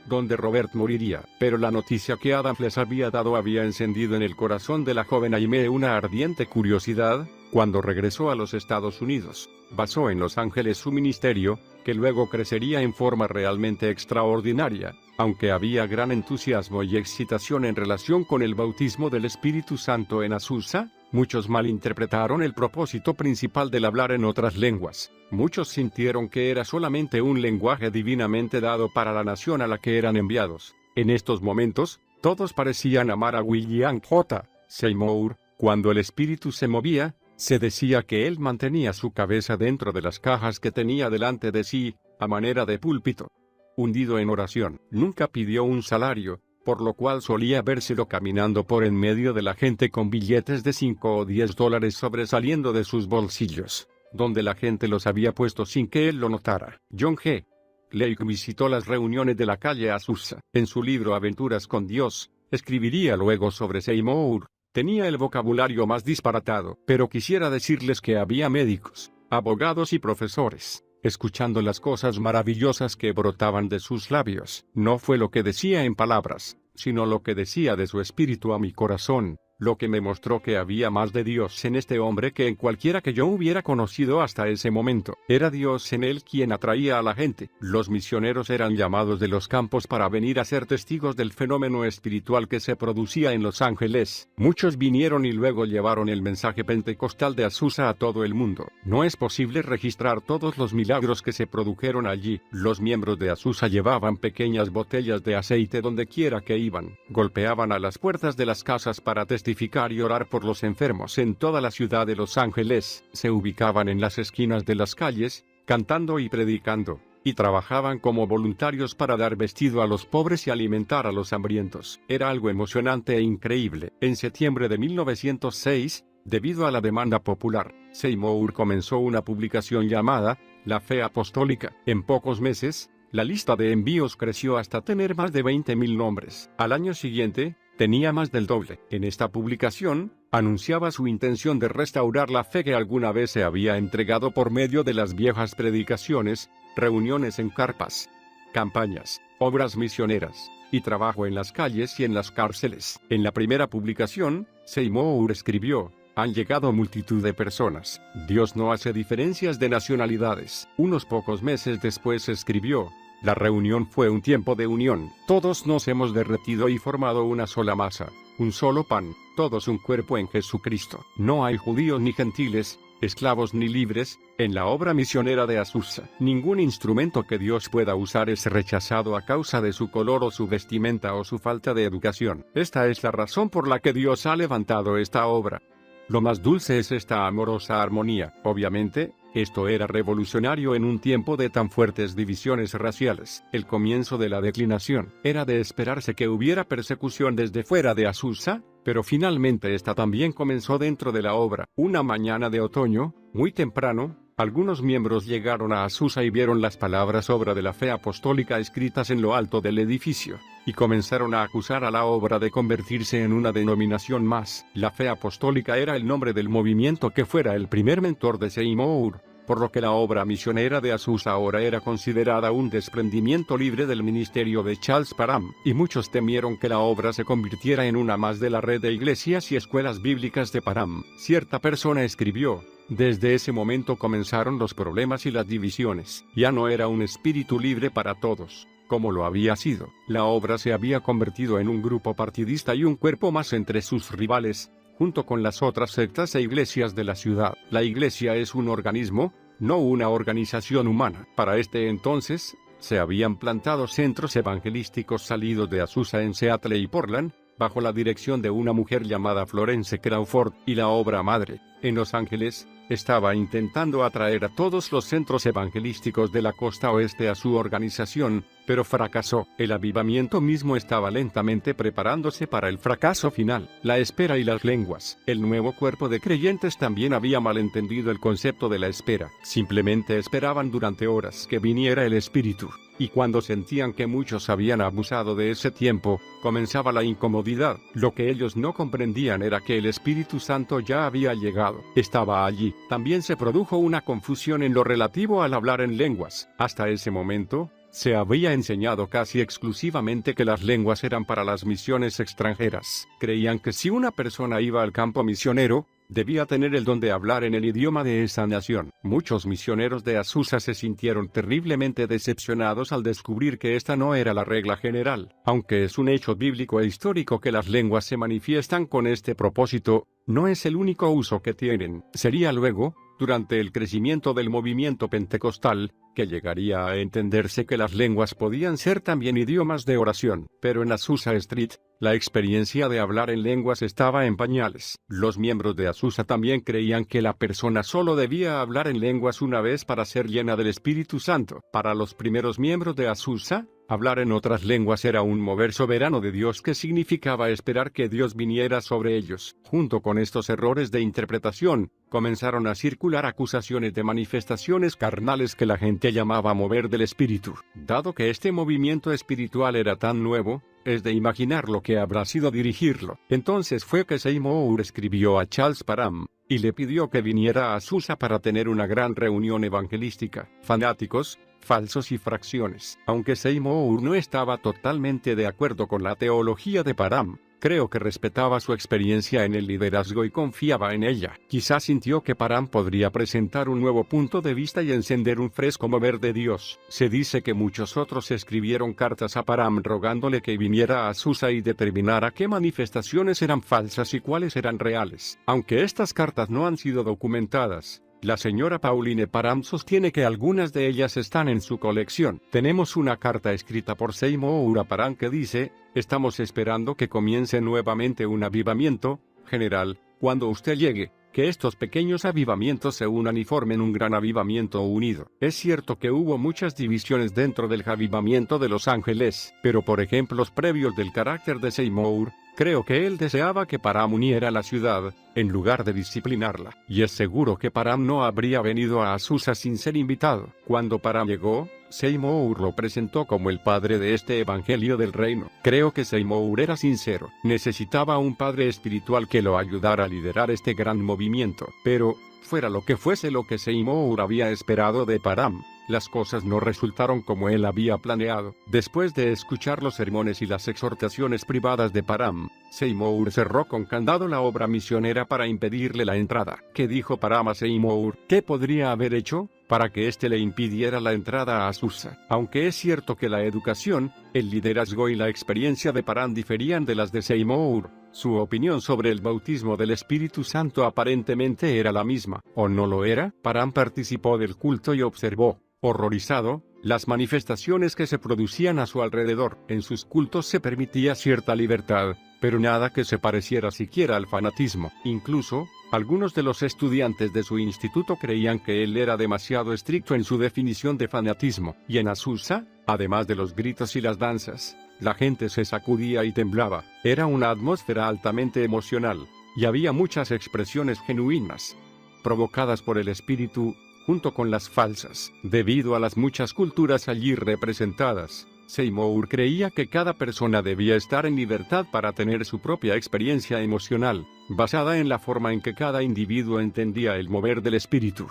donde Robert moriría. Pero la noticia que Adams les había dado había encendido en el corazón de la joven Aimee una ardiente curiosidad. Cuando regresó a los Estados Unidos, basó en Los Ángeles su ministerio, que luego crecería en forma realmente extraordinaria. Aunque había gran entusiasmo y excitación en relación con el bautismo del Espíritu Santo en Azusa, muchos malinterpretaron el propósito principal del hablar en otras lenguas. Muchos sintieron que era solamente un lenguaje divinamente dado para la nación a la que eran enviados. En estos momentos, todos parecían amar a William J. Seymour. Cuando el espíritu se movía, se decía que él mantenía su cabeza dentro de las cajas que tenía delante de sí, a manera de púlpito, hundido en oración. Nunca pidió un salario, por lo cual solía vérselo caminando por en medio de la gente con billetes de 5 o 10 dólares sobresaliendo de sus bolsillos, donde la gente los había puesto sin que él lo notara. John G. Lake visitó las reuniones de la calle Azusa. En su libro Aventuras con Dios, escribiría luego sobre Seymour. Tenía el vocabulario más disparatado, pero quisiera decirles que había médicos, abogados y profesores, escuchando las cosas maravillosas que brotaban de sus labios. No fue lo que decía en palabras, sino lo que decía de su espíritu a mi corazón, lo que me mostró que había más de Dios en este hombre que en cualquiera que yo hubiera conocido hasta ese momento. Era Dios en él quien atraía a la gente. Los misioneros eran llamados de los campos para venir a ser testigos del fenómeno espiritual que se producía en Los Ángeles. Muchos vinieron y luego llevaron el mensaje pentecostal de Azusa a todo el mundo. No es posible registrar todos los milagros que se produjeron allí. Los miembros de Azusa llevaban pequeñas botellas de aceite donde quiera que iban. Golpeaban a las puertas de las casas para testificar y orar por los enfermos en toda la ciudad de Los Ángeles. Se ubicaban en las esquinas de las calles, cantando y predicando, y trabajaban como voluntarios para dar vestido a los pobres y alimentar a los hambrientos. Era algo emocionante e increíble. En septiembre de 1906, debido a la demanda popular, Seymour comenzó una publicación llamada La Fe Apostólica. En pocos meses, la lista de envíos creció hasta tener más de 20,000 nombres. Al año siguiente, tenía más del doble. En esta publicación, anunciaba su intención de restaurar la fe que alguna vez se había entregado por medio de las viejas predicaciones, reuniones en carpas, campañas, obras misioneras, y trabajo en las calles y en las cárceles. En la primera publicación, Seymour escribió: han llegado multitud de personas. Dios no hace diferencias de nacionalidades. Unos pocos meses después escribió: la reunión fue un tiempo de unión. Todos nos hemos derretido y formado una sola masa, un solo pan, todos un cuerpo en Jesucristo. No hay judíos ni gentiles, esclavos ni libres, en la obra misionera de Azusa. Ningún instrumento que Dios pueda usar es rechazado a causa de su color o su vestimenta o su falta de educación. Esta es la razón por la que Dios ha levantado esta obra. Lo más dulce es esta amorosa armonía. Obviamente, esto era revolucionario en un tiempo de tan fuertes divisiones raciales. El comienzo de la declinación. Era de esperarse que hubiera persecución desde fuera de Azusa, pero finalmente esta también comenzó dentro de la obra. Una mañana de otoño, muy temprano, Algunos miembros llegaron a Azusa y vieron las palabras obra de la fe apostólica escritas en lo alto del edificio, y comenzaron a acusar a la obra de convertirse en una denominación más. La fe apostólica era el nombre del movimiento que fuera el primer mentor de Seymour, por lo que la obra misionera de Azusa ahora era considerada un desprendimiento libre del ministerio de Charles Parham, y muchos temieron que la obra se convirtiera en una más de la red de iglesias y escuelas bíblicas de Parham. Cierta persona escribió: desde ese momento comenzaron los problemas y las divisiones. Ya no era un espíritu libre para todos, como lo había sido. La obra se había convertido en un grupo partidista y un cuerpo más entre sus rivales, junto con las otras sectas e iglesias de la ciudad. La iglesia es un organismo, no una organización humana. Para este entonces, se habían plantado centros evangelísticos salidos de Azusa en Seattle y Portland, bajo la dirección de una mujer llamada Florence Crawford, y la obra madre, en Los Ángeles, estaba intentando atraer a todos los centros evangelísticos de la costa oeste a su organización, pero fracasó. El avivamiento mismo estaba lentamente preparándose para el fracaso final. La espera y las lenguas. El nuevo cuerpo de creyentes también había malentendido el concepto de la espera. Simplemente esperaban durante horas que viniera el Espíritu, y cuando sentían que muchos habían abusado de ese tiempo, comenzaba la incomodidad. Lo que ellos no comprendían era que el Espíritu Santo ya había llegado. Estaba allí. También se produjo una confusión en lo relativo al hablar en lenguas. Hasta ese momento, se había enseñado casi exclusivamente que las lenguas eran para las misiones extranjeras. Creían que si una persona iba al campo misionero, debía tener el don de hablar en el idioma de esa nación. Muchos misioneros de Azusa se sintieron terriblemente decepcionados al descubrir que esta no era la regla general. Aunque es un hecho bíblico e histórico que las lenguas se manifiestan con este propósito, no es el único uso que tienen. Sería luego, durante el crecimiento del movimiento pentecostal, que llegaría a entenderse que las lenguas podían ser también idiomas de oración. Pero en Azusa Street, la experiencia de hablar en lenguas estaba en pañales. Los miembros de Azusa también creían que la persona solo debía hablar en lenguas una vez para ser llena del Espíritu Santo. Para los primeros miembros de Azusa, hablar en otras lenguas era un mover soberano de Dios que significaba esperar que Dios viniera sobre ellos. Junto con estos errores de interpretación, comenzaron a circular acusaciones de manifestaciones carnales que la gente llamaba mover del Espíritu. Dado que este movimiento espiritual era tan nuevo, es de imaginar lo que habrá sido dirigirlo. Entonces fue que Seymour escribió a Charles Parham, y le pidió que viniera a Azusa para tener una gran reunión evangelística. Fanáticos, falsos y fracciones. Aunque Seymour no estaba totalmente de acuerdo con la teología de Parham, creo que respetaba su experiencia en el liderazgo y confiaba en ella. Quizás sintió que Parham podría presentar un nuevo punto de vista y encender un fresco mover de Dios. Se dice que muchos otros escribieron cartas a Parham rogándole que viniera a Azusa y determinara qué manifestaciones eran falsas y cuáles eran reales. Aunque estas cartas no han sido documentadas, la señora Pauline Parham sostiene que algunas de ellas están en su colección. Tenemos una carta escrita por Seymour a Parham que dice: estamos esperando que comience nuevamente un avivamiento general, cuando usted llegue, que estos pequeños avivamientos se unan y formen un gran avivamiento unido. Es cierto que hubo muchas divisiones dentro del avivamiento de Los Ángeles, pero por ejemplos previos del carácter de Seymour, creo que él deseaba que Parham uniera la ciudad, en lugar de disciplinarla. Y es seguro que Parham no habría venido a Azusa sin ser invitado. Cuando Parham llegó, Seymour lo presentó como el padre de este evangelio del reino. Creo que Seymour era sincero. Necesitaba un padre espiritual que lo ayudara a liderar este gran movimiento. Pero, fuera lo que fuese lo que Seymour había esperado de Parham, las cosas no resultaron como él había planeado. Después de escuchar los sermones y las exhortaciones privadas de Parham, Seymour cerró con candado la obra misionera para impedirle la entrada. ¿Qué dijo Parham a Seymour? ¿Qué podría haber hecho para que éste le impidiera la entrada a Azusa? Aunque es cierto que la educación, el liderazgo y la experiencia de Parham diferían de las de Seymour, su opinión sobre el bautismo del Espíritu Santo aparentemente era la misma. ¿O no lo era? Parham participó del culto y observó, horrorizado, las manifestaciones que se producían a su alrededor. En sus cultos se permitía cierta libertad, pero nada que se pareciera siquiera al fanatismo. Incluso, algunos de los estudiantes de su instituto creían que él era demasiado estricto en su definición de fanatismo. Y en Azusa, además de los gritos y las danzas, la gente se sacudía y temblaba. Era una atmósfera altamente emocional, y había muchas expresiones genuinas, provocadas por el Espíritu, junto con las falsas. Debido a las muchas culturas allí representadas, Seymour creía que cada persona debía estar en libertad para tener su propia experiencia emocional, basada en la forma en que cada individuo entendía el mover del espíritu.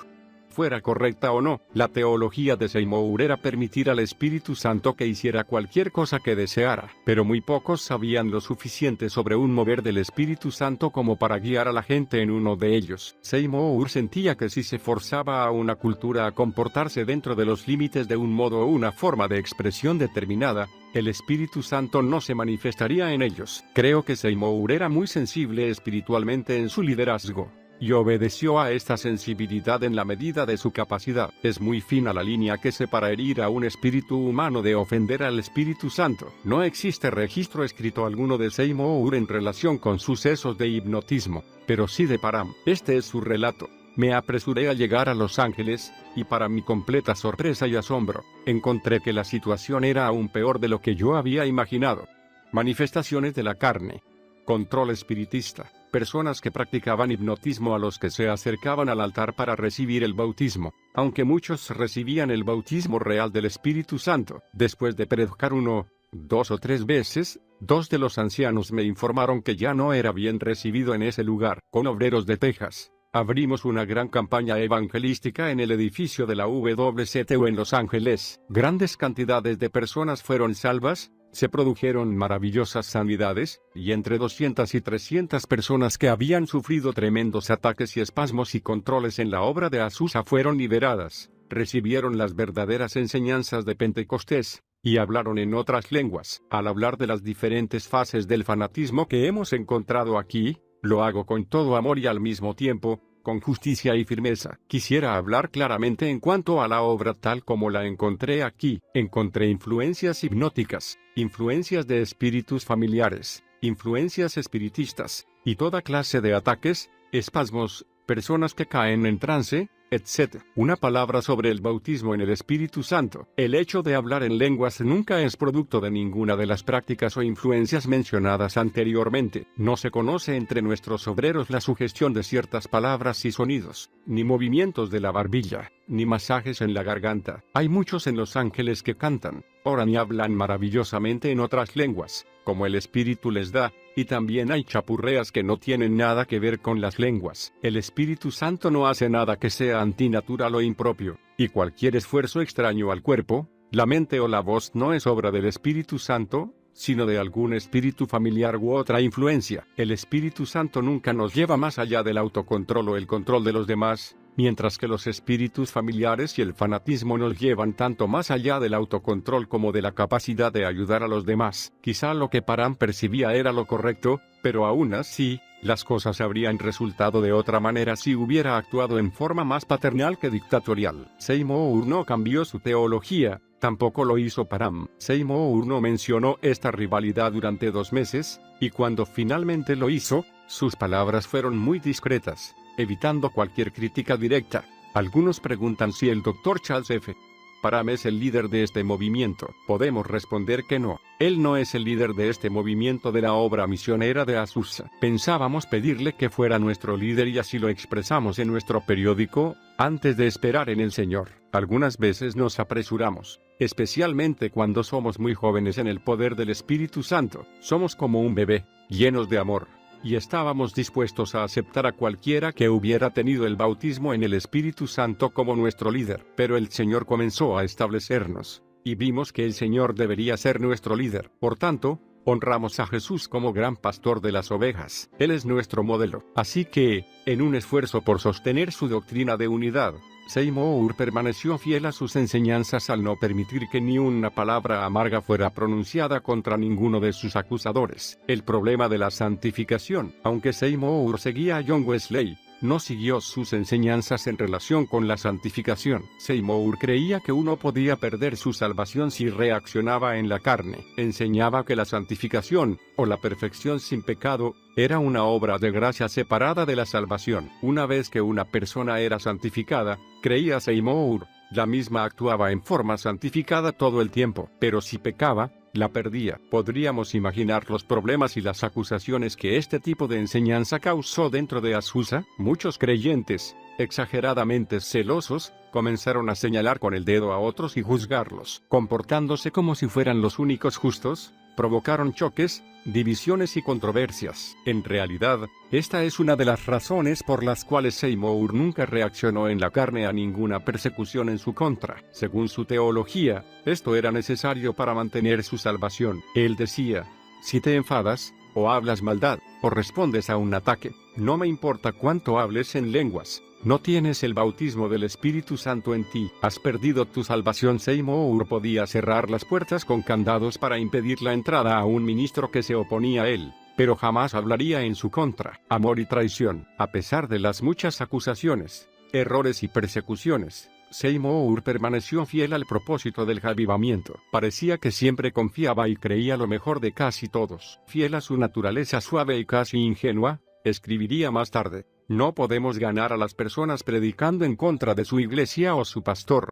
Fuera correcta o no, la teología de Seymour era permitir al Espíritu Santo que hiciera cualquier cosa que deseara, pero muy pocos sabían lo suficiente sobre un mover del Espíritu Santo como para guiar a la gente en uno de ellos. Seymour sentía que si se forzaba a una cultura a comportarse dentro de los límites de un modo o una forma de expresión determinada, el Espíritu Santo no se manifestaría en ellos. Creo que Seymour era muy sensible espiritualmente en su liderazgo, y obedeció a esta sensibilidad en la medida de su capacidad. Es muy fina la línea que separa herir a un espíritu humano de ofender al Espíritu Santo. No existe registro escrito alguno de Seymour en relación con sucesos de hipnotismo, pero sí de Parham. Este es su relato. Me apresuré a llegar a Los Ángeles, y para mi completa sorpresa y asombro, encontré que la situación era aún peor de lo que yo había imaginado. Manifestaciones de la carne. Control espiritista. Personas que practicaban hipnotismo a los que se acercaban al altar para recibir el bautismo, aunque muchos recibían el bautismo real del Espíritu Santo. Después de predicar 1, 2 o 3 veces, 2 de los ancianos me informaron que ya no era bien recibido en ese lugar. Con obreros de Texas, abrimos una gran campaña evangelística en el edificio de la WCTU en Los Ángeles. Grandes cantidades de personas fueron salvas. Se produjeron maravillosas sanidades, y entre 200 y 300 personas que habían sufrido tremendos ataques y espasmos y controles en la obra de Azusa fueron liberadas, recibieron las verdaderas enseñanzas de Pentecostés, y hablaron en otras lenguas. Al hablar de las diferentes fases del fanatismo que hemos encontrado aquí, lo hago con todo amor y al mismo tiempo, con justicia y firmeza. Quisiera hablar claramente en cuanto a la obra tal como la encontré aquí. Encontré influencias hipnóticas, influencias de espíritus familiares, influencias espiritistas, y toda clase de ataques, espasmos, personas que caen en trance, etc. Una palabra sobre el bautismo en el Espíritu Santo. El hecho de hablar en lenguas nunca es producto de ninguna de las prácticas o influencias mencionadas anteriormente. No se conoce entre nuestros obreros la sugestión de ciertas palabras y sonidos, ni movimientos de la barbilla, ni masajes en la garganta. Hay muchos en Los Ángeles que cantan, oran y hablan maravillosamente en otras lenguas, como el Espíritu les da, y también hay chapurreas que no tienen nada que ver con las lenguas. El Espíritu Santo no hace nada que sea antinatural o impropio, y cualquier esfuerzo extraño al cuerpo, la mente o la voz no es obra del Espíritu Santo, sino de algún espíritu familiar u otra influencia. El Espíritu Santo nunca nos lleva más allá del autocontrol o el control de los demás, mientras que los espíritus familiares y el fanatismo nos llevan tanto más allá del autocontrol como de la capacidad de ayudar a los demás. Quizá lo que Parham percibía era lo correcto, pero aún así, las cosas habrían resultado de otra manera si hubiera actuado en forma más paternal que dictatorial. Seymour no cambió su teología, tampoco lo hizo Parham. Seymour no mencionó esta rivalidad durante 2 meses, y cuando finalmente lo hizo, sus palabras fueron muy discretas, evitando cualquier crítica directa. Algunos preguntan si el Dr. Charles F. Parham es el líder de este movimiento. Podemos responder que no. Él no es el líder de este movimiento de la obra misionera de Azusa. Pensábamos pedirle que fuera nuestro líder y así lo expresamos en nuestro periódico, antes de esperar en el Señor. Algunas veces nos apresuramos, especialmente cuando somos muy jóvenes en el poder del Espíritu Santo. Somos como un bebé, llenos de amor, y estábamos dispuestos a aceptar a cualquiera que hubiera tenido el bautismo en el Espíritu Santo como nuestro líder. Pero el Señor comenzó a establecernos, y vimos que el Señor debería ser nuestro líder. Por tanto, honramos a Jesús como gran pastor de las ovejas. Él es nuestro modelo. Así que, en un esfuerzo por sostener su doctrina de unidad, Seymour permaneció fiel a sus enseñanzas al no permitir que ni una palabra amarga fuera pronunciada contra ninguno de sus acusadores. El problema de la santificación. Aunque Seymour seguía a John Wesley, no siguió sus enseñanzas en relación con la santificación. Seymour creía que uno podía perder su salvación si reaccionaba en la carne. Enseñaba que la santificación, o la perfección sin pecado, era una obra de gracia separada de la salvación. Una vez que una persona era santificada, creía Seymour, la misma actuaba en forma santificada todo el tiempo, pero si pecaba, la perdía. Podríamos imaginar los problemas y las acusaciones que este tipo de enseñanza causó dentro de Azusa. Muchos creyentes, exageradamente celosos, comenzaron a señalar con el dedo a otros y juzgarlos. Comportándose como si fueran los únicos justos, provocaron choques, divisiones y controversias. En realidad, esta es una de las razones por las cuales Seymour nunca reaccionó en la carne a ninguna persecución en su contra. Según su teología, esto era necesario para mantener su salvación. Él decía: si te enfadas, o hablas maldad, o respondes a un ataque, no me importa cuánto hables en lenguas, no tienes el bautismo del Espíritu Santo en ti, has perdido tu salvación. Seymour podía cerrar las puertas con candados para impedir la entrada a un ministro que se oponía a él, pero jamás hablaría en su contra. Amor y traición. A pesar de las muchas acusaciones, errores y persecuciones, Seymour permaneció fiel al propósito del avivamiento. Parecía que siempre confiaba y creía lo mejor de casi todos. Fiel a su naturaleza suave y casi ingenua, escribiría más tarde: no podemos ganar a las personas predicando en contra de su iglesia o su pastor.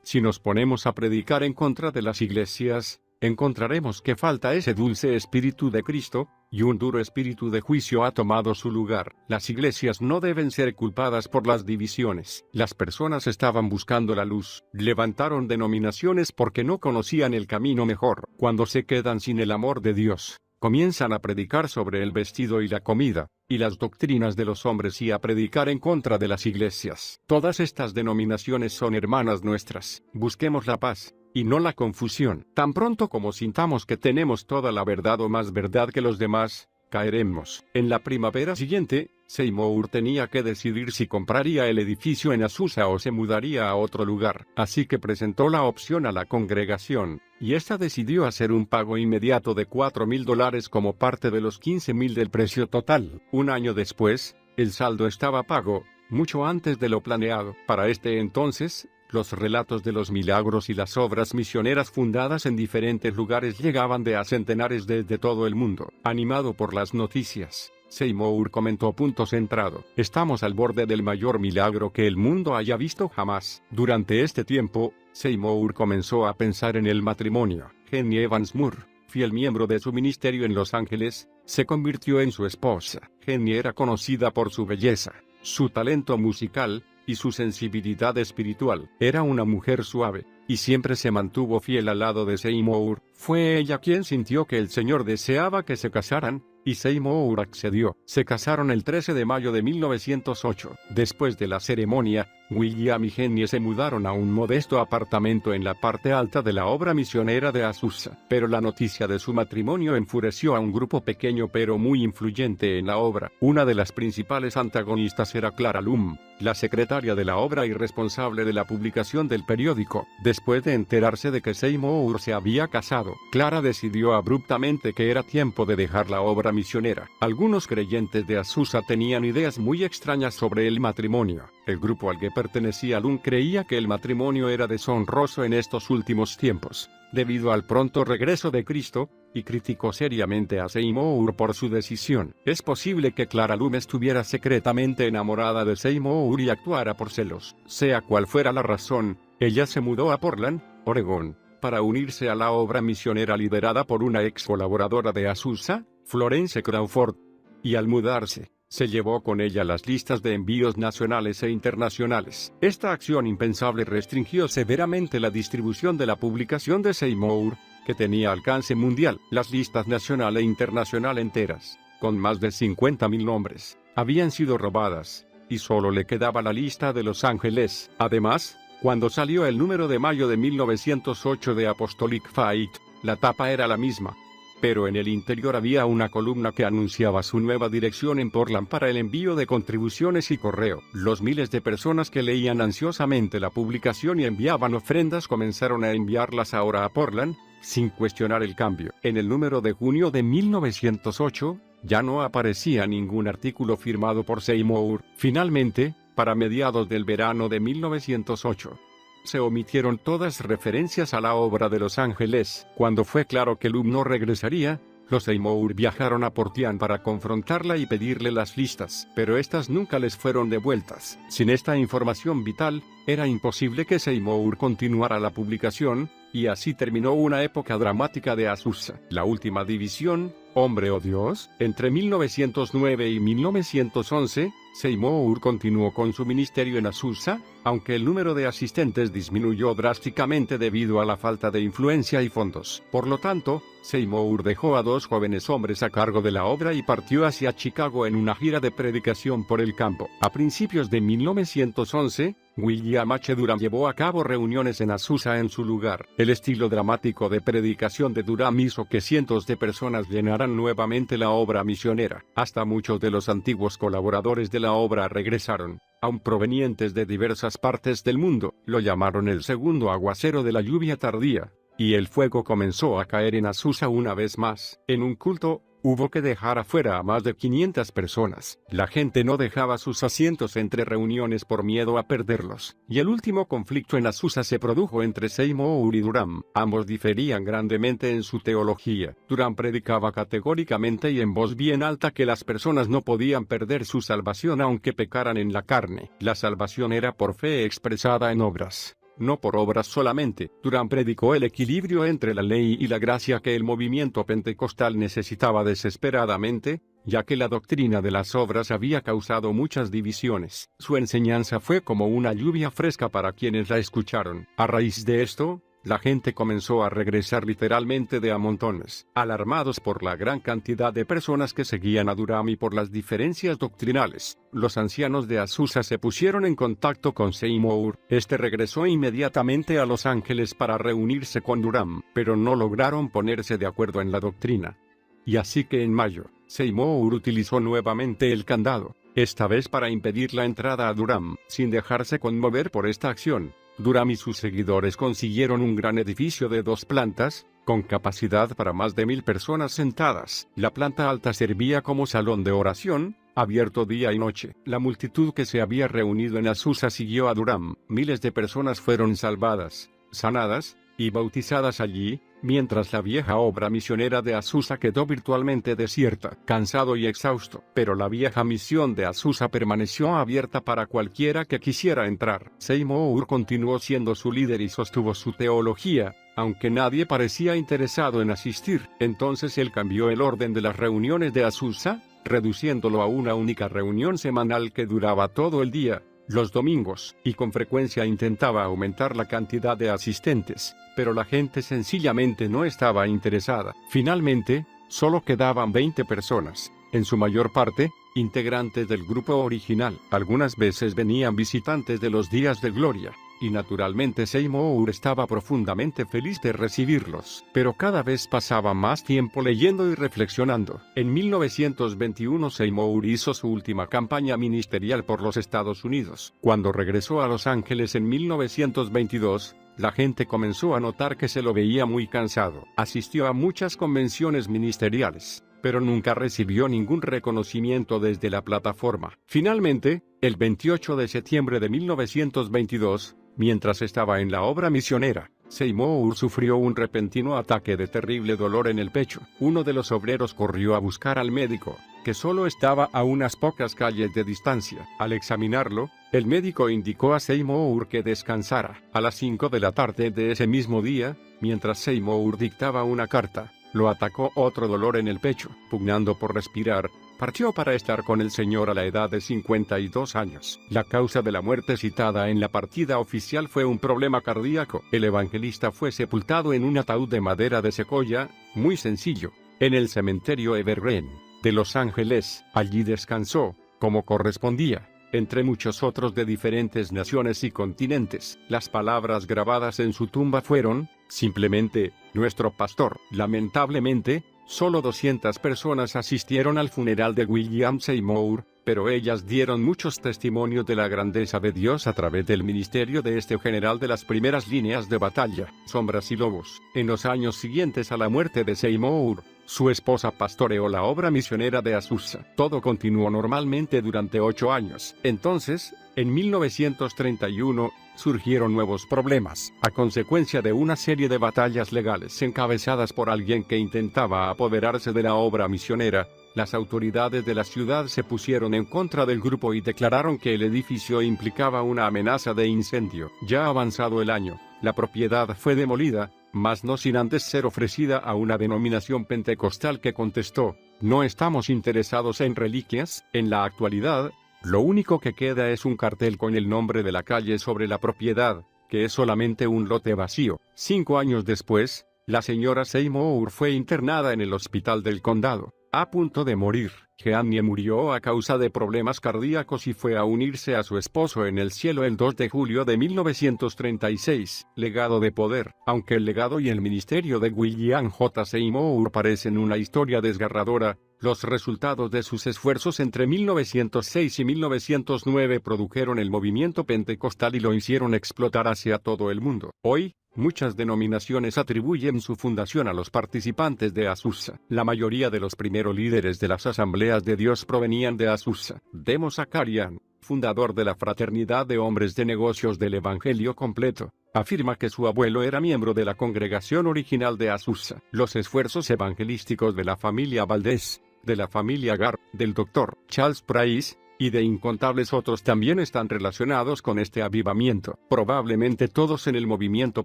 Si nos ponemos a predicar en contra de las iglesias, encontraremos que falta ese dulce espíritu de Cristo, y un duro espíritu de juicio ha tomado su lugar. Las iglesias no deben ser culpadas por las divisiones. Las personas estaban buscando la luz. Levantaron denominaciones porque no conocían el camino mejor. Cuando se quedan sin el amor de Dios, comienzan a predicar sobre el vestido y la comida, y las doctrinas de los hombres, y a predicar en contra de las iglesias. Todas estas denominaciones son hermanas nuestras. Busquemos la paz, y no la confusión. Tan pronto como sintamos que tenemos toda la verdad o más verdad que los demás, caeremos. En la primavera siguiente, Seymour tenía que decidir si compraría el edificio en Azusa o se mudaría a otro lugar. Así que presentó la opción a la congregación, y ésta decidió hacer un pago inmediato de $4,000 como parte de los $15,000 del precio total. Un año después, el saldo estaba pago, mucho antes de lo planeado. Para este entonces, los relatos de los milagros y las obras misioneras fundadas en diferentes lugares llegaban de a centenares desde todo el mundo. Animado por las noticias, Seymour comentó punto centrado: estamos al borde del mayor milagro que el mundo haya visto jamás. Durante este tiempo, Seymour comenzó a pensar en el matrimonio. Jenny Evans Moore, fiel miembro de su ministerio en Los Ángeles, se convirtió en su esposa. Jenny era conocida por su belleza, su talento musical, y su sensibilidad espiritual. Era una mujer suave, y siempre se mantuvo fiel al lado de Seymour. Fue ella quien sintió que el Señor deseaba que se casaran, y Seymour accedió. Se casaron el 13 de mayo de 1908. Después de la ceremonia, William y Jenny se mudaron a un modesto apartamento en la parte alta de la obra misionera de Azusa. Pero la noticia de su matrimonio enfureció a un grupo pequeño pero muy influyente en la obra. Una de las principales antagonistas era Clara Loom, la secretaria de la obra y responsable de la publicación del periódico. Después de enterarse de que Seymour se había casado, Clara decidió abruptamente que era tiempo de dejar la obra misionera. Algunos creyentes de Azusa tenían ideas muy extrañas sobre el matrimonio. El grupo al que pertenecía Loom creía que el matrimonio era deshonroso en estos últimos tiempos, debido al pronto regreso de Cristo, y criticó seriamente a Seymour por su decisión. Es posible que Clara Loom estuviera secretamente enamorada de Seymour y actuara por celos. Sea cual fuera la razón, ella se mudó a Portland, Oregón, para unirse a la obra misionera liderada por una ex colaboradora de Azusa, Florence Crawford. Y al mudarse, se llevó con ella las listas de envíos nacionales e internacionales. Esta acción impensable restringió severamente la distribución de la publicación de Seymour, que tenía alcance mundial. Las listas nacional e internacional enteras, con más de 50,000 nombres, habían sido robadas, y solo le quedaba la lista de Los Ángeles. Además, cuando salió el número de mayo de 1908 de Apostolic Faith, la tapa era la misma, pero en el interior había una columna que anunciaba su nueva dirección en Portland para el envío de contribuciones y correo. Los miles de personas que leían ansiosamente la publicación y enviaban ofrendas comenzaron a enviarlas ahora a Portland, sin cuestionar el cambio. En el número de junio de 1908, ya no aparecía ningún artículo firmado por Seymour. Finalmente, para mediados del verano de 1908, se omitieron todas referencias a la obra de Los Ángeles. Cuando fue claro que Loom no regresaría, los Seymour viajaron a Portland para confrontarla y pedirle las listas, pero estas nunca les fueron devueltas. Sin esta información vital, era imposible que Seymour continuara la publicación, y así terminó una época dramática de Azusa. La última división, Hombre o Dios, entre 1909 y 1911, Seymour continuó con su ministerio en Azusa, aunque el número de asistentes disminuyó drásticamente debido a la falta de influencia y fondos. Por lo tanto, Seymour dejó a 2 jóvenes hombres a cargo de la obra y partió hacia Chicago en una gira de predicación por el campo. A principios de 1911, William H. Durham llevó a cabo reuniones en Azusa en su lugar. El estilo dramático de predicación de Durham hizo que cientos de personas llenaran nuevamente la obra misionera. Hasta muchos de los antiguos colaboradores de la obra regresaron, aun provenientes de diversas partes del mundo. Lo llamaron el segundo aguacero de la lluvia tardía, y el fuego comenzó a caer en Azusa una vez más. En un culto, hubo que dejar afuera a más de 500 personas. La gente no dejaba sus asientos entre reuniones por miedo a perderlos. Y el último conflicto en Azusa se produjo entre Seymour y Durham. Ambos diferían grandemente en su teología. Durham predicaba categóricamente y en voz bien alta que las personas no podían perder su salvación aunque pecaran en la carne. La salvación era por fe expresada en obras, no por obras solamente. Durham predicó el equilibrio entre la ley y la gracia que el movimiento pentecostal necesitaba desesperadamente, ya que la doctrina de las obras había causado muchas divisiones. Su enseñanza fue como una lluvia fresca para quienes la escucharon. A raíz de esto, la gente comenzó a regresar literalmente de a montones. Alarmados por la gran cantidad de personas que seguían a Durham y por las diferencias doctrinales, los ancianos de Azusa se pusieron en contacto con Seymour. Este regresó inmediatamente a Los Ángeles para reunirse con Durham, pero no lograron ponerse de acuerdo en la doctrina. Y así que en mayo, Seymour utilizó nuevamente el candado, esta vez para impedir la entrada a Durham. Sin dejarse conmover por esta acción, Durham y sus seguidores consiguieron un gran edificio de 2 plantas, con capacidad para más de 1000 personas sentadas. La planta alta servía como salón de oración, abierto día y noche. La multitud que se había reunido en Azusa siguió a Durham. Miles de personas fueron salvadas, sanadas y bautizadas allí, mientras la vieja obra misionera de Azusa quedó virtualmente desierta. Cansado y exhausto, pero la vieja misión de Azusa permaneció abierta para cualquiera que quisiera entrar. Seymour continuó siendo su líder y sostuvo su teología, aunque nadie parecía interesado en asistir. Entonces él cambió el orden de las reuniones de Azusa, reduciéndolo a una única reunión semanal que duraba todo el día, los domingos, y con frecuencia intentaba aumentar la cantidad de asistentes, pero la gente sencillamente no estaba interesada. Finalmente, solo quedaban 20 personas, en su mayor parte, integrantes del grupo original. Algunas veces venían visitantes de los días de gloria, y naturalmente Seymour estaba profundamente feliz de recibirlos, pero cada vez pasaba más tiempo leyendo y reflexionando. En 1921 Seymour hizo su última campaña ministerial por los Estados Unidos. Cuando regresó a Los Ángeles en 1922, la gente comenzó a notar que se lo veía muy cansado. Asistió a muchas convenciones ministeriales, pero nunca recibió ningún reconocimiento desde la plataforma. Finalmente, el 28 de septiembre de 1922, mientras estaba en la obra misionera, Seymour sufrió un repentino ataque de terrible dolor en el pecho. Uno de los obreros corrió a buscar al médico, que solo estaba a unas pocas calles de distancia. Al examinarlo, el médico indicó a Seymour que descansara. A las 5 de la tarde de ese mismo día, mientras Seymour dictaba una carta, lo atacó otro dolor en el pecho. Pugnando por respirar, partió para estar con el Señor a la edad de 52 años. La causa de la muerte citada en la partida oficial fue un problema cardíaco. El evangelista fue sepultado en un ataúd de madera de secoya, muy sencillo, en el cementerio Evergreen de Los Ángeles. Allí descansó, como correspondía, entre muchos otros de diferentes naciones y continentes. Las palabras grabadas en su tumba fueron, simplemente, nuestro pastor. Lamentablemente, solo 200 personas asistieron al funeral de William Seymour, pero ellas dieron muchos testimonios de la grandeza de Dios a través del ministerio de este general de las primeras líneas de batalla. Sombras y lobos. En los años siguientes a la muerte de Seymour, su esposa pastoreó la obra misionera de Azusa. Todo continuó normalmente durante 8 años. Entonces, en 1931, surgieron nuevos problemas, a consecuencia de una serie de batallas legales encabezadas por alguien que intentaba apoderarse de la obra misionera. Las autoridades de la ciudad se pusieron en contra del grupo y declararon que el edificio implicaba una amenaza de incendio. Ya avanzado el año, la propiedad fue demolida, mas no sin antes ser ofrecida a una denominación pentecostal que contestó: no estamos interesados en reliquias. En la actualidad, lo único que queda es un cartel con el nombre de la calle sobre la propiedad, que es solamente un lote vacío. 5 años después, la señora Seymour fue internada en el hospital del condado, a punto de morir. Jeannie murió a causa de problemas cardíacos y fue a unirse a su esposo en el cielo el 2 de julio de 1936. Legado de poder. Aunque el legado y el ministerio de William J. Seymour parecen una historia desgarradora, los resultados de sus esfuerzos entre 1906 y 1909 produjeron el movimiento pentecostal y lo hicieron explotar hacia todo el mundo. Hoy, muchas denominaciones atribuyen su fundación a los participantes de Azusa. La mayoría de los primeros líderes de las Asambleas de Dios provenían de Azusa. Demos Zakarian, fundador de la Fraternidad de Hombres de Negocios del Evangelio Completo, afirma que su abuelo era miembro de la congregación original de Azusa. Los esfuerzos evangelísticos de la familia Valdés, de la familia Gar, del Dr. Charles Price, y de incontables otros también están relacionados con este avivamiento. Probablemente todos en el movimiento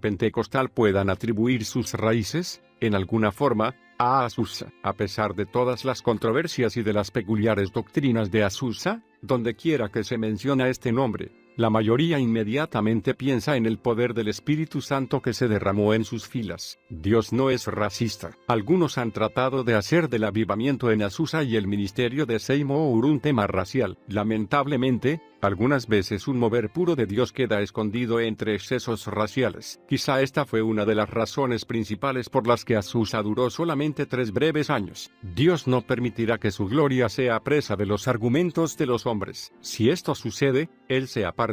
pentecostal puedan atribuir sus raíces, en alguna forma, a Azusa. A pesar de todas las controversias y de las peculiares doctrinas de Azusa, donde quiera que se menciona este nombre, la mayoría inmediatamente piensa en el poder del Espíritu Santo que se derramó en sus filas. Dios no es racista. Algunos han tratado de hacer del avivamiento en Azusa y el ministerio de Seymour un tema racial. Lamentablemente, algunas veces un mover puro de Dios queda escondido entre excesos raciales. Quizá esta fue una de las razones principales por las que Azusa duró solamente 3 breves años. Dios no permitirá que su gloria sea presa de los argumentos de los hombres. Si esto sucede, Él se aparta.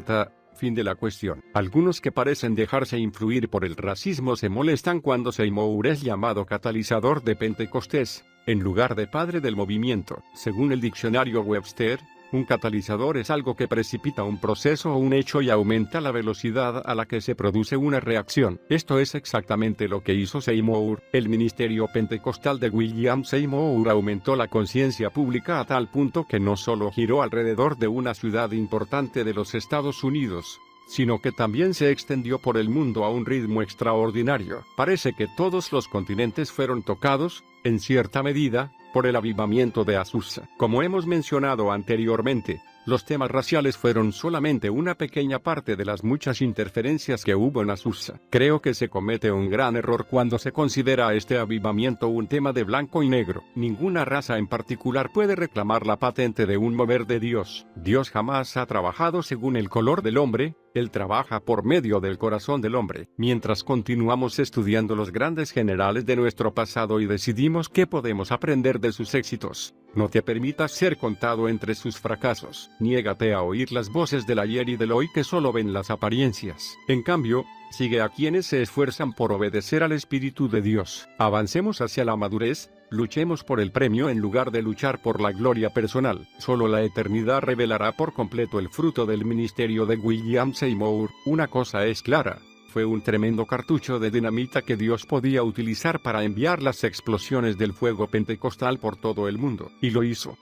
Fin de la cuestión. Algunos que parecen dejarse influir por el racismo se molestan cuando Seymour es llamado catalizador de Pentecostés, en lugar de padre del movimiento. Según el diccionario Webster, un catalizador es algo que precipita un proceso o un hecho y aumenta la velocidad a la que se produce una reacción. Esto es exactamente lo que hizo Seymour. El ministerio pentecostal de William Seymour aumentó la conciencia pública a tal punto que no solo giró alrededor de una ciudad importante de los Estados Unidos, sino que también se extendió por el mundo a un ritmo extraordinario. Parece que todos los continentes fueron tocados, en cierta medida, por el avivamiento de Azusa. Como hemos mencionado anteriormente, los temas raciales fueron solamente una pequeña parte de las muchas interferencias que hubo en Azusa. Creo que se comete un gran error cuando se considera este avivamiento un tema de blanco y negro. Ninguna raza en particular puede reclamar la patente de un mover de Dios. Dios jamás ha trabajado según el color del hombre, Él trabaja por medio del corazón del hombre. Mientras continuamos estudiando los grandes generales de nuestro pasado y decidimos qué podemos aprender de sus éxitos, no te permitas ser contado entre sus fracasos. Niégate a oír las voces del ayer y del hoy que solo ven las apariencias. En cambio, sigue a quienes se esfuerzan por obedecer al Espíritu de Dios. Avancemos hacia la madurez, luchemos por el premio en lugar de luchar por la gloria personal. Solo la eternidad revelará por completo el fruto del ministerio de William Seymour. Una cosa es clara: fue un tremendo cartucho de dinamita que Dios podía utilizar para enviar las explosiones del fuego pentecostal por todo el mundo. Y lo hizo.